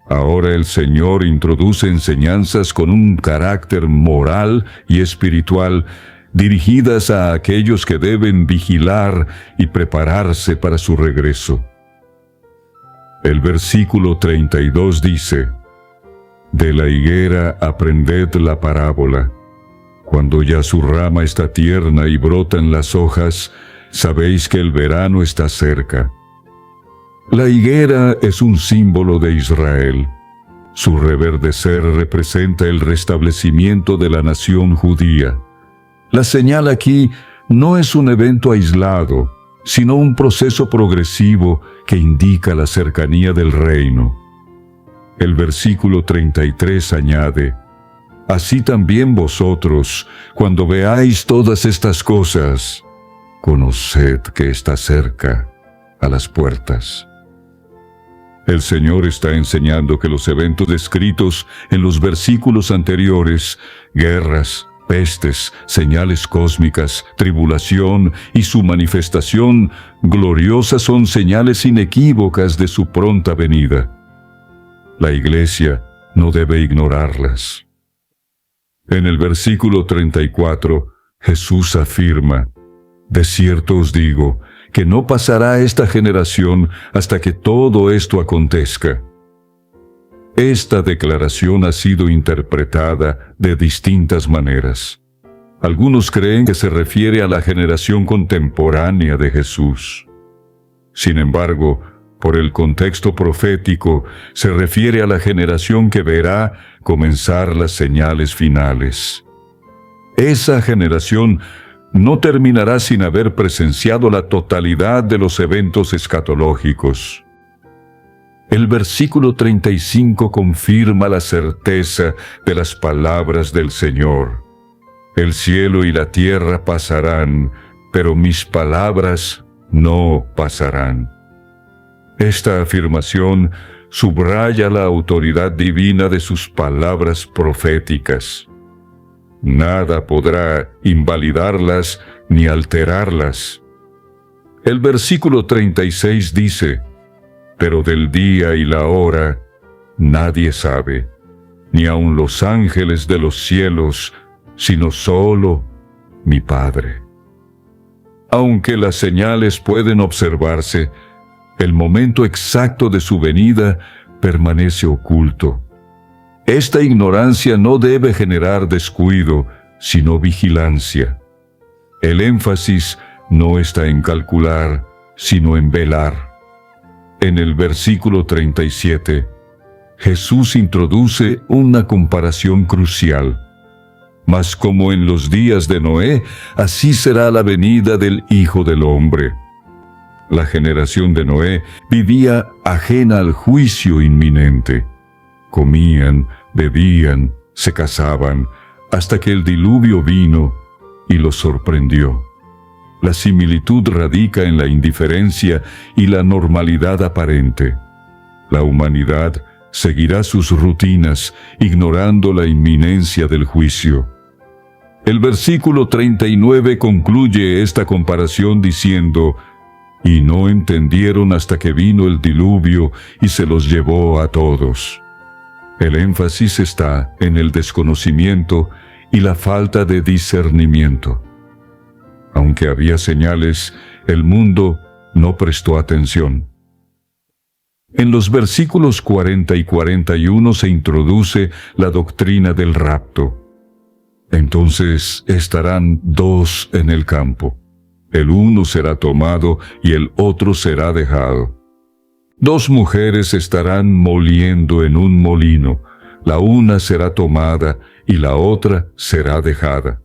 Ahora el Señor introduce enseñanzas con un carácter moral y espiritual dirigidas a aquellos que deben vigilar y prepararse para su regreso. El versículo 32 dice: De la higuera aprended la parábola. Cuando ya su rama está tierna y brotan las hojas, sabéis que el verano está cerca. La higuera es un símbolo de Israel. Su reverdecer representa el restablecimiento de la nación judía. La señal aquí no es un evento aislado, sino un proceso progresivo que indica la cercanía del reino. El versículo 33 añade: Así también vosotros, cuando veáis todas estas cosas, conoced que está cerca, a las puertas. El Señor está enseñando que los eventos descritos en los versículos anteriores, guerras, pestes, señales cósmicas, tribulación y su manifestación gloriosa son señales inequívocas de su pronta venida. La Iglesia no debe ignorarlas. En el versículo 34, Jesús afirma: De cierto os digo, que no pasará esta generación hasta que todo esto acontezca. Esta declaración ha sido interpretada de distintas maneras. Algunos creen que se refiere a la generación contemporánea de Jesús. Sin embargo, por el contexto profético, se refiere a la generación que verá comenzar las señales finales. Esa generación no terminará sin haber presenciado la totalidad de los eventos escatológicos. El versículo 35 confirma la certeza de las palabras del Señor. El cielo y la tierra pasarán, pero mis palabras no pasarán. Esta afirmación subraya la autoridad divina de sus palabras proféticas. Nada podrá invalidarlas ni alterarlas. El versículo 36 dice: Pero del día y la hora nadie sabe, ni aun los ángeles de los cielos, sino solo mi Padre. Aunque las señales pueden observarse, el momento exacto de su venida permanece oculto. Esta ignorancia no debe generar descuido, sino vigilancia. El énfasis no está en calcular, sino en velar. En el versículo 37, Jesús introduce una comparación crucial. Mas como en los días de Noé, así será la venida del Hijo del Hombre. La generación de Noé vivía ajena al juicio inminente. Comían, bebían, se casaban, hasta que el diluvio vino y los sorprendió. La similitud radica en la indiferencia y la normalidad aparente. La humanidad seguirá sus rutinas, ignorando la inminencia del juicio. El versículo 39 concluye esta comparación diciendo: Y no entendieron hasta que vino el diluvio y se los llevó a todos. El énfasis está en el desconocimiento y la falta de discernimiento. Aunque había señales, el mundo no prestó atención. En los versículos 40 y 41 se introduce la doctrina del rapto. Entonces estarán dos en el campo. El uno será tomado y el otro será dejado. Dos mujeres estarán moliendo en un molino. La una será tomada y la otra será dejada.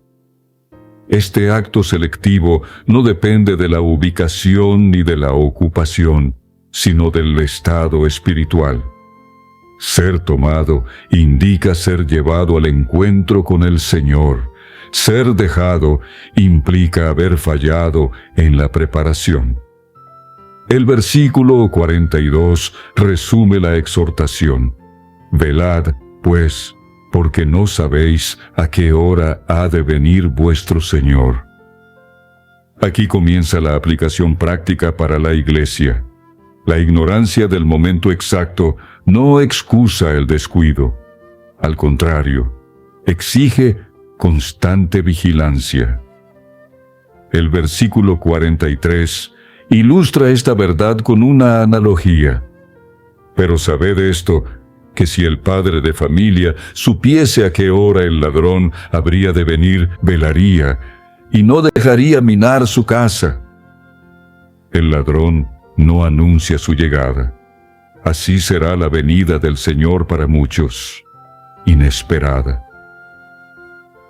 Este acto selectivo no depende de la ubicación ni de la ocupación, sino del estado espiritual. Ser tomado indica ser llevado al encuentro con el Señor. Ser dejado implica haber fallado en la preparación. El versículo 42 resume la exhortación. Velad, pues, porque no sabéis a qué hora ha de venir vuestro Señor. Aquí comienza la aplicación práctica para la Iglesia. La ignorancia del momento exacto no excusa el descuido. Al contrario, exige constante vigilancia. El versículo 43 ilustra esta verdad con una analogía. Pero sabed esto, que si el padre de familia supiese a qué hora el ladrón habría de venir, velaría, y no dejaría minar su casa. El ladrón no anuncia su llegada. Así será la venida del Señor para muchos, inesperada.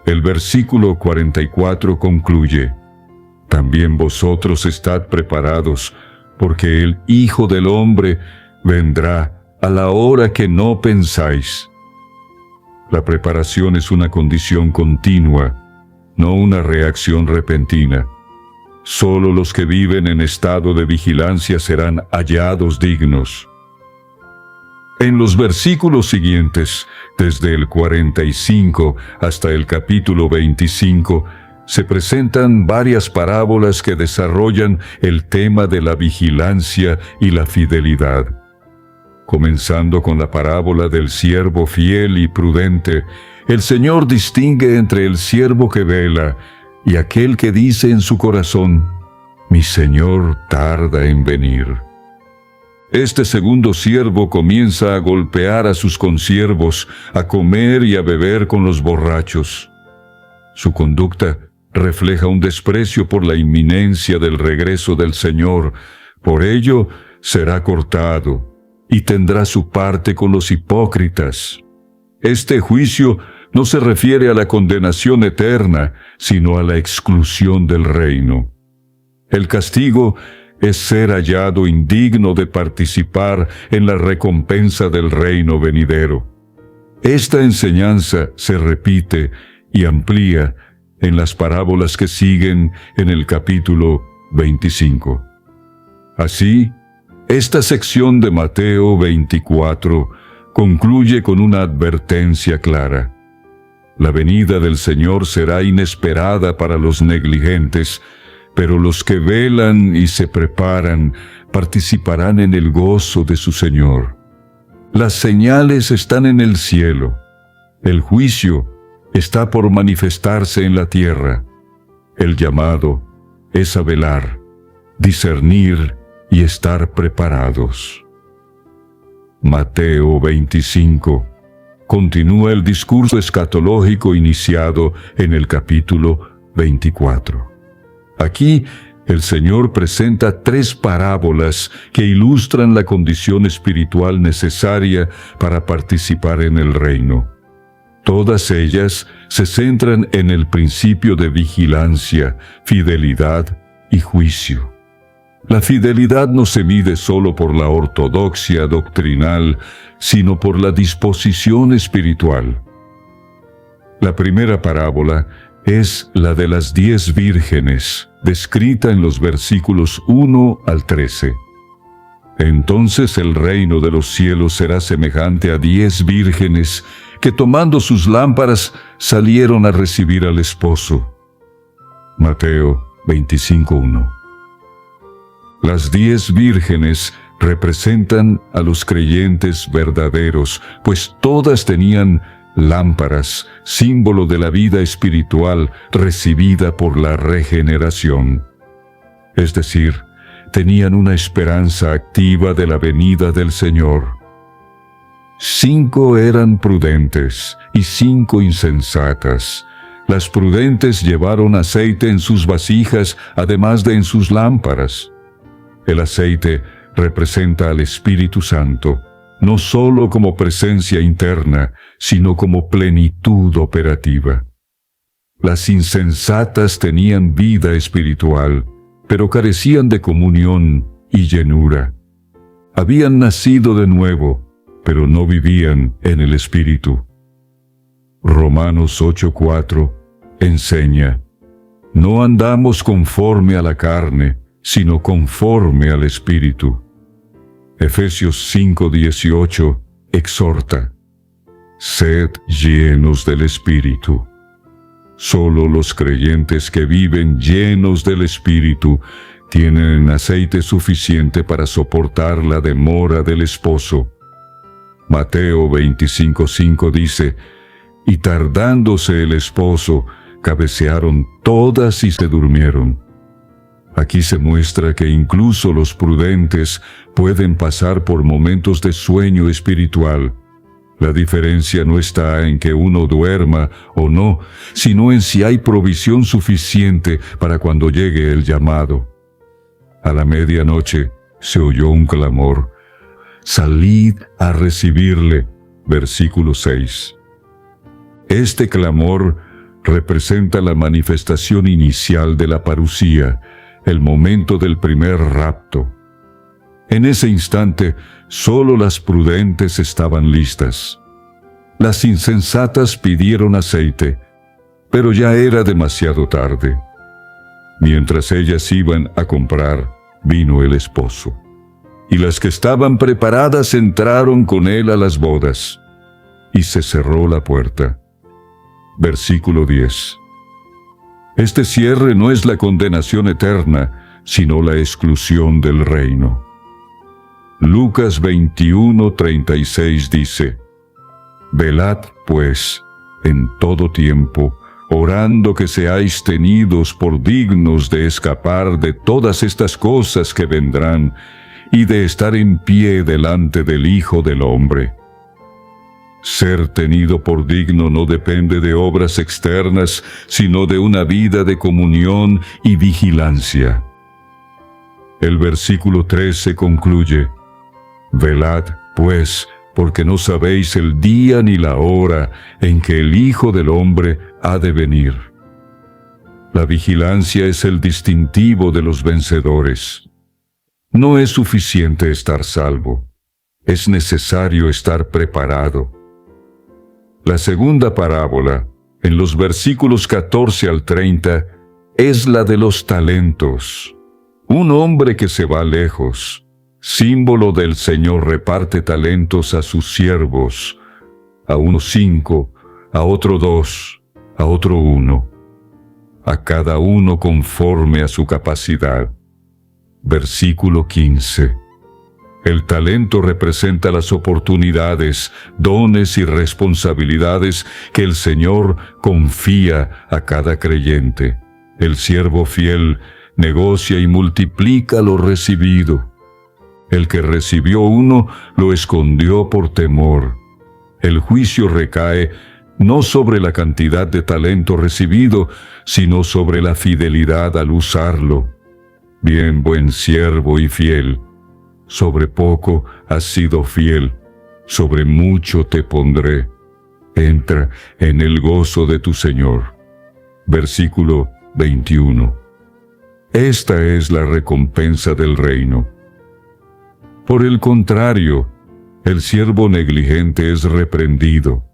El versículo 44 concluye: también vosotros estad preparados, porque el Hijo del Hombre vendrá a la hora que no pensáis. La preparación es una condición continua, no una reacción repentina. Solo los que viven en estado de vigilancia serán hallados dignos. En los versículos siguientes, desde el 45 hasta el capítulo 25, se presentan varias parábolas que desarrollan el tema de la vigilancia y la fidelidad. Comenzando con la parábola del siervo fiel y prudente, el Señor distingue entre el siervo que vela y aquel que dice en su corazón: mi Señor tarda en venir. Este segundo siervo comienza a golpear a sus consiervos, a comer y a beber con los borrachos. Su conducta refleja un desprecio por la inminencia del regreso del Señor. Por ello, será cortado y tendrá su parte con los hipócritas. Este juicio no se refiere a la condenación eterna, sino a la exclusión del reino. El castigo es ser hallado indigno de participar en la recompensa del reino venidero. Esta enseñanza se repite y amplía en las parábolas que siguen en el capítulo 25. Así, esta sección de Mateo 24 concluye con una advertencia clara. La venida del Señor será inesperada para los negligentes, pero los que velan y se preparan participarán en el gozo de su Señor. Las señales están en el cielo. El juicio está por manifestarse en la tierra. El llamado es a velar, discernir y estar preparados. Mateo 25 continúa el discurso escatológico iniciado en el capítulo 24. Aquí, el Señor presenta 3 parábolas que ilustran la condición espiritual necesaria para participar en el reino. Todas ellas se centran en el principio de vigilancia, fidelidad y juicio. La fidelidad no se mide solo por la ortodoxia doctrinal, sino por la disposición espiritual. La primera parábola es la de las 10 vírgenes, descrita en los versículos 1 al 13. Entonces el reino de los cielos será semejante a 10 vírgenes que tomando sus lámparas salieron a recibir al esposo. Mateo 25:1. Las 10 vírgenes representan a los creyentes verdaderos, pues todas tenían lámparas, símbolo de la vida espiritual recibida por la regeneración. Es decir, tenían una esperanza activa de la venida del Señor. 5 eran prudentes y 5 insensatas. Las prudentes llevaron aceite en sus vasijas, además de en sus lámparas. El aceite representa al Espíritu Santo, no solo como presencia interna, sino como plenitud operativa. Las insensatas tenían vida espiritual, pero carecían de comunión y llenura. Habían nacido de nuevo, pero no vivían en el Espíritu. Romanos 8:4 enseña: no andamos conforme a la carne, sino conforme al Espíritu. Efesios 5:18 exhorta: sed llenos del Espíritu. Solo los creyentes que viven llenos del Espíritu tienen aceite suficiente para soportar la demora del esposo. Mateo 25:5 dice: y tardándose el esposo, cabecearon todas y se durmieron. Aquí se muestra que incluso los prudentes pueden pasar por momentos de sueño espiritual. La diferencia no está en que uno duerma o no, sino en si hay provisión suficiente para cuando llegue el llamado. A la medianoche se oyó un clamor: «Salid a recibirle», versículo 6. Este clamor representa la manifestación inicial de la parusía, el momento del primer rapto. En ese instante, solo las prudentes estaban listas. Las insensatas pidieron aceite, pero ya era demasiado tarde. Mientras ellas iban a comprar, vino el esposo. Y las que estaban preparadas entraron con él a las bodas, y se cerró la puerta. Versículo 10. Este cierre no es la condenación eterna, sino la exclusión del reino. Lucas 21:36 dice: «Velad, pues, en todo tiempo, orando que seáis tenidos por dignos de escapar de todas estas cosas que vendrán, y de estar en pie delante del Hijo del Hombre». Ser tenido por digno no depende de obras externas, sino de una vida de comunión y vigilancia. El versículo 13 concluye: «Velad, pues, porque no sabéis el día ni la hora en que el Hijo del Hombre ha de venir». La vigilancia es el distintivo de los vencedores. No es suficiente estar salvo, es necesario estar preparado. La segunda parábola, en los versículos 14 al 30, es la de los talentos. Un hombre que se va lejos, símbolo del Señor, reparte talentos a sus siervos, a uno 5, a otro 2, a otro 1, a cada uno conforme a su capacidad. Versículo 15. El talento representa las oportunidades, dones y responsabilidades que el Señor confía a cada creyente. El siervo fiel negocia y multiplica lo recibido. El que recibió uno lo escondió por temor. El juicio recae no sobre la cantidad de talento recibido, sino sobre la fidelidad al usarlo. Bien, buen siervo y fiel. Sobre poco has sido fiel, sobre mucho te pondré. Entra en el gozo de tu Señor. Versículo 21. Esta es la recompensa del reino. Por el contrario, el siervo negligente es reprendido.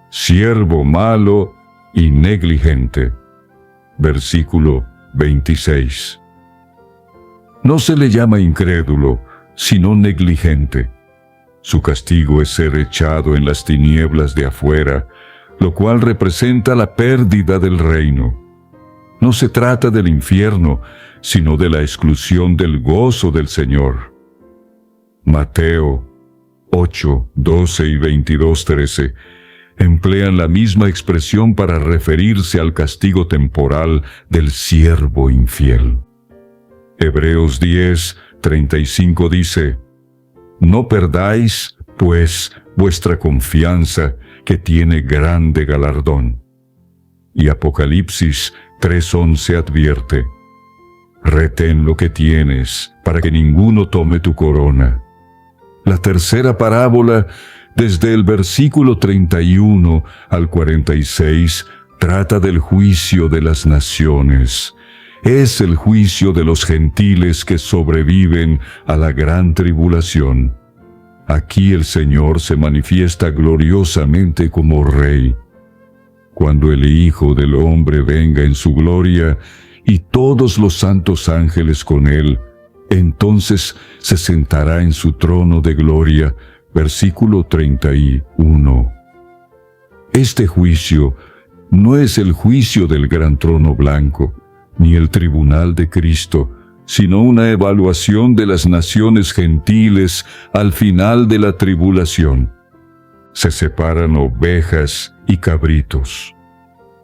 Siervo malo y negligente. Versículo 26. No se le llama incrédulo, sino negligente. Su castigo es ser echado en las tinieblas de afuera, lo cual representa la pérdida del reino. No se trata del infierno, sino de la exclusión del gozo del Señor. Mateo 8, 12 y 22, 13 emplean la misma expresión para referirse al castigo temporal del siervo infiel. Hebreos 10, 35 dice: «No perdáis, pues, vuestra confianza, que tiene grande galardón». Y Apocalipsis 3:11 advierte: «Retén lo que tienes, para que ninguno tome tu corona». La tercera parábola, desde el versículo 31 al 46, trata del juicio de las naciones. Es el juicio de los gentiles que sobreviven a la gran tribulación. Aquí el Señor se manifiesta gloriosamente como Rey. Cuando el Hijo del Hombre venga en su gloria y todos los santos ángeles con él, entonces se sentará en su trono de gloria. Versículo 31. Este juicio no es el juicio del gran trono blanco, ni el tribunal de Cristo, sino una evaluación de las naciones gentiles al final de la tribulación. Se separan ovejas y cabritos.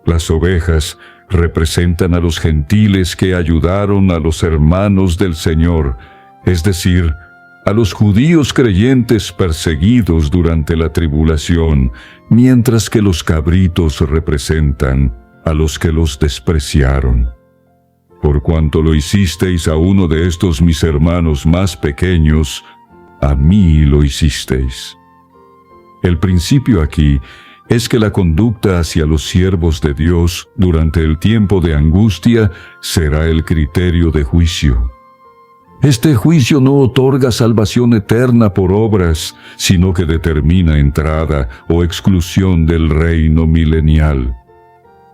Las ovejas representan a los gentiles que ayudaron a los hermanos del Señor, es decir, a los judíos creyentes perseguidos durante la tribulación, mientras que los cabritos representan a los que los despreciaron. Por cuanto lo hicisteis a uno de estos mis hermanos más pequeños, a mí lo hicisteis. El principio aquí es que la conducta hacia los siervos de Dios durante el tiempo de angustia será el criterio de juicio. Este juicio no otorga salvación eterna por obras, sino que determina entrada o exclusión del reino milenial.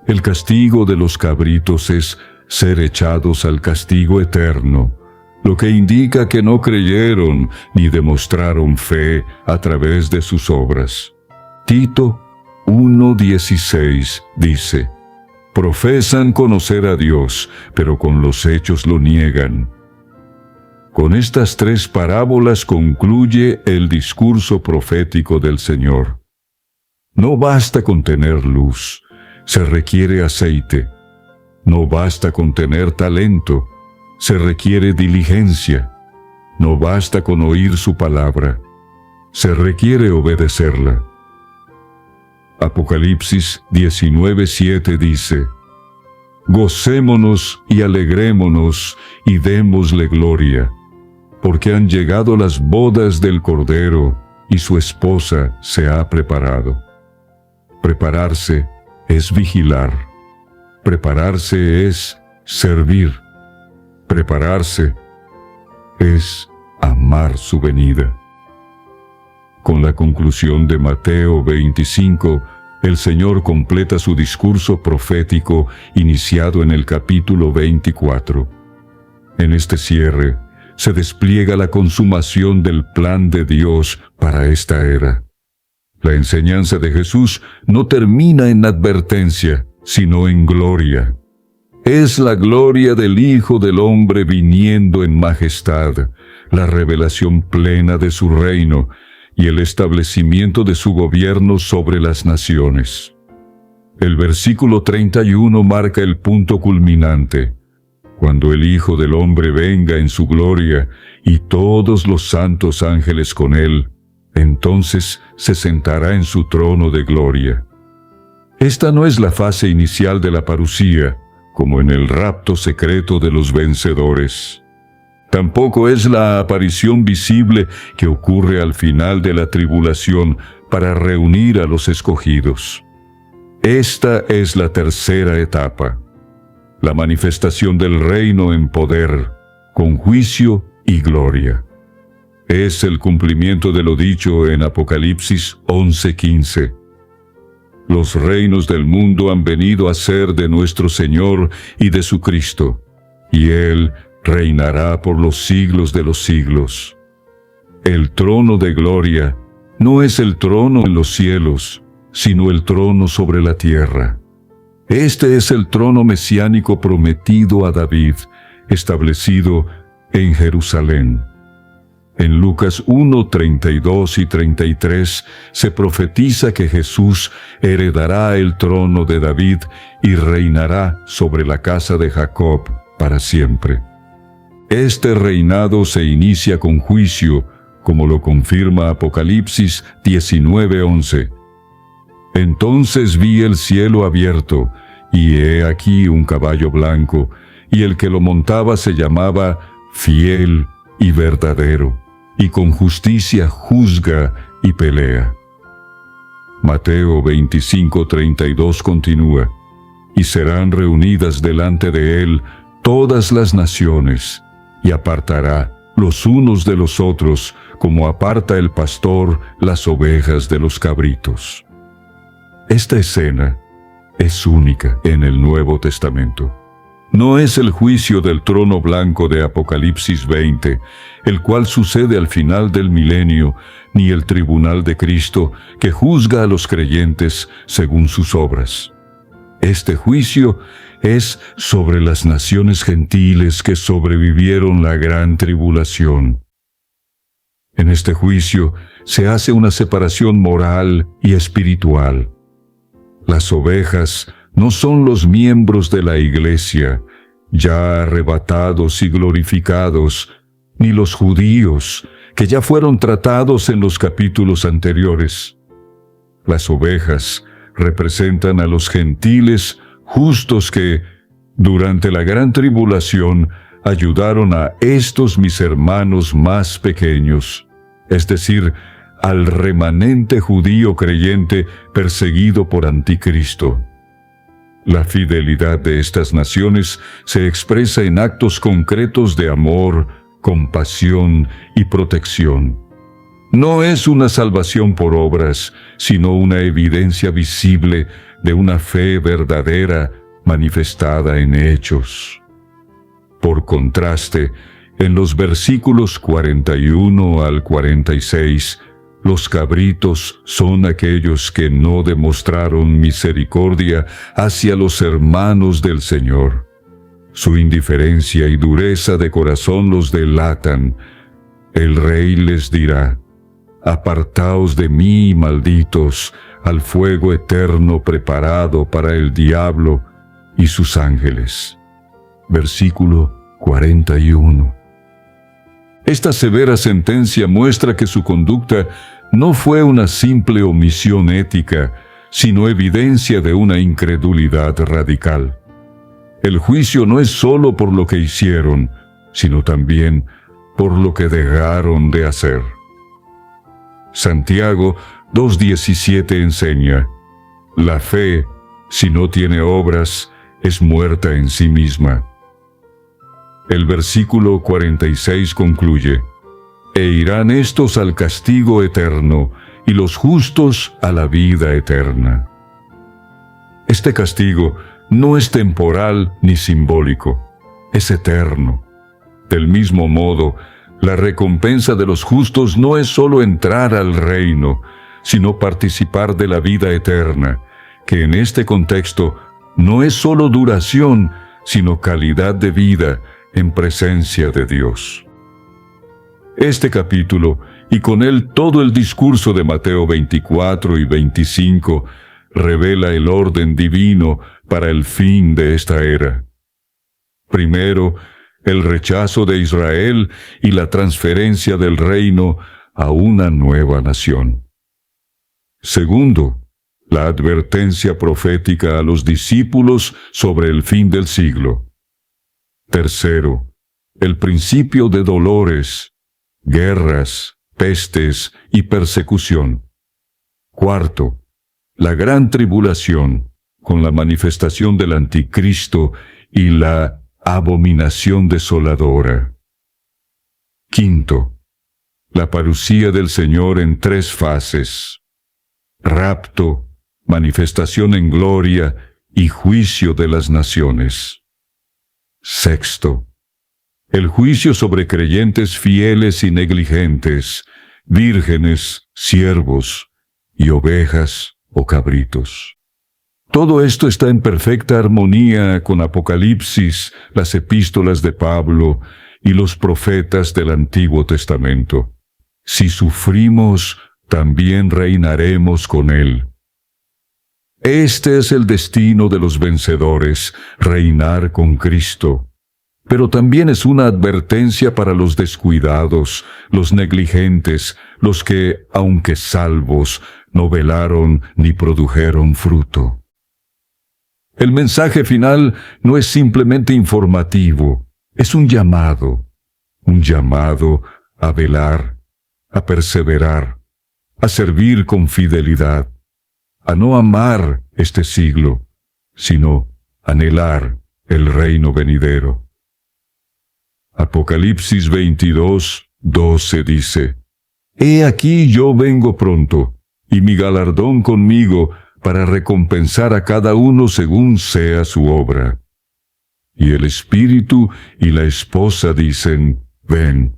El castigo de los cabritos es ser echados al castigo eterno, lo que indica que no creyeron ni demostraron fe a través de sus obras. Tito 1:16 dice: profesan conocer a Dios, pero con los hechos lo niegan. Con estas 3 parábolas concluye el discurso profético del Señor. No basta con tener luz, se requiere aceite. No basta con tener talento, se requiere diligencia. No basta con oír su palabra, se requiere obedecerla. Apocalipsis 19:7 dice: gocémonos y alegrémonos y démosle gloria, porque han llegado las bodas del Cordero y su esposa se ha preparado. Prepararse es vigilar. Prepararse es servir. Prepararse es amar su venida. Con la conclusión de Mateo 25, el Señor completa su discurso profético iniciado en el capítulo 24. En este cierre se despliega la consumación del plan de Dios para esta era. La enseñanza de Jesús no termina en advertencia, sino en gloria. Es la gloria del Hijo del Hombre viniendo en majestad, la revelación plena de su reino y el establecimiento de su gobierno sobre las naciones. El versículo 31 marca el punto culminante. Cuando el Hijo del Hombre venga en su gloria y todos los santos ángeles con él, entonces se sentará en su trono de gloria. Esta no es la fase inicial de la parusía, como en el rapto secreto de los vencedores. Tampoco es la aparición visible que ocurre al final de la tribulación para reunir a los escogidos. Esta es la tercera etapa, la manifestación del reino en poder, con juicio y gloria. Es el cumplimiento de lo dicho en Apocalipsis 11:15. Los reinos del mundo han venido a ser de nuestro Señor y de su Cristo, y Él reinará por los siglos de los siglos. El trono de gloria no es el trono en los cielos, sino el trono sobre la tierra. Este es el trono mesiánico prometido a David, establecido en Jerusalén. En Lucas 1, 32 y 33 se profetiza que Jesús heredará el trono de David y reinará sobre la casa de Jacob para siempre. Este reinado se inicia con juicio, como lo confirma Apocalipsis 19:11. Entonces vi el cielo abierto, y he aquí un caballo blanco, y el que lo montaba se llamaba Fiel y Verdadero, y con justicia juzga y pelea. Mateo 25:32 continúa: y serán reunidas delante de él todas las naciones, y apartará los unos de los otros, como aparta el pastor las ovejas de los cabritos. Esta escena es única en el Nuevo Testamento. No es el juicio del trono blanco de Apocalipsis 20, el cual sucede al final del milenio, ni el tribunal de Cristo, que juzga a los creyentes según sus obras. Este juicio es sobre las naciones gentiles que sobrevivieron la gran tribulación. En este juicio se hace una separación moral y espiritual. Las ovejas no son los miembros de la Iglesia, ya arrebatados y glorificados, ni los judíos, que ya fueron tratados en los capítulos anteriores. Las ovejas representan a los gentiles justos que, durante la gran tribulación, ayudaron a estos mis hermanos más pequeños, es decir, al remanente judío creyente perseguido por Anticristo. La fidelidad de estas naciones se expresa en actos concretos de amor, compasión y protección. No es una salvación por obras, sino una evidencia visible de una fe verdadera manifestada en hechos. Por contraste, en los versículos 41 al 46, los cabritos son aquellos que no demostraron misericordia hacia los hermanos del Señor. Su indiferencia y dureza de corazón los delatan. El Rey les dirá: «Apartaos de mí, malditos, al fuego eterno preparado para el diablo y sus ángeles». Versículo 41. Esta severa sentencia muestra que su conducta no fue una simple omisión ética, sino evidencia de una incredulidad radical. El juicio no es solo por lo que hicieron, sino también por lo que dejaron de hacer. Santiago 2:17 enseña: «La fe, si no tiene obras, es muerta en sí misma». El versículo 46 concluye: «E irán estos al castigo eterno, y los justos a la vida eterna». Este castigo no es temporal ni simbólico, es eterno. Del mismo modo, la recompensa de los justos no es solo entrar al reino, sino participar de la vida eterna, que en este contexto no es solo duración, sino calidad de vida en presencia de Dios. Este capítulo, y con él todo el discurso de Mateo 24 y 25, revela el orden divino para el fin de esta era. Primero, el rechazo de Israel y la transferencia del reino a una nueva nación. Segundo, la advertencia profética a los discípulos sobre el fin del siglo. Tercero, el principio de dolores, guerras, pestes y persecución. Cuarto, la gran tribulación, con la manifestación del Anticristo y la abominación desoladora. Quinto, la parucía del Señor en 3 fases: rapto, manifestación en gloria y juicio de las naciones. Sexto, el juicio sobre creyentes fieles y negligentes, vírgenes, siervos y ovejas o cabritos. Todo esto está en perfecta armonía con Apocalipsis, las epístolas de Pablo y los profetas del Antiguo Testamento. Si sufrimos, también reinaremos con Él. Este es el destino de los vencedores, reinar con Cristo. Pero también es una advertencia para los descuidados, los negligentes, los que, aunque salvos, no velaron ni produjeron fruto. El mensaje final no es simplemente informativo, es un llamado a velar, a perseverar, a servir con fidelidad, a no amar este siglo, sino anhelar el reino venidero. Apocalipsis 22:12 dice: «He aquí yo vengo pronto, y mi galardón conmigo, para recompensar a cada uno según sea su obra». Y el Espíritu y la esposa dicen: «Ven».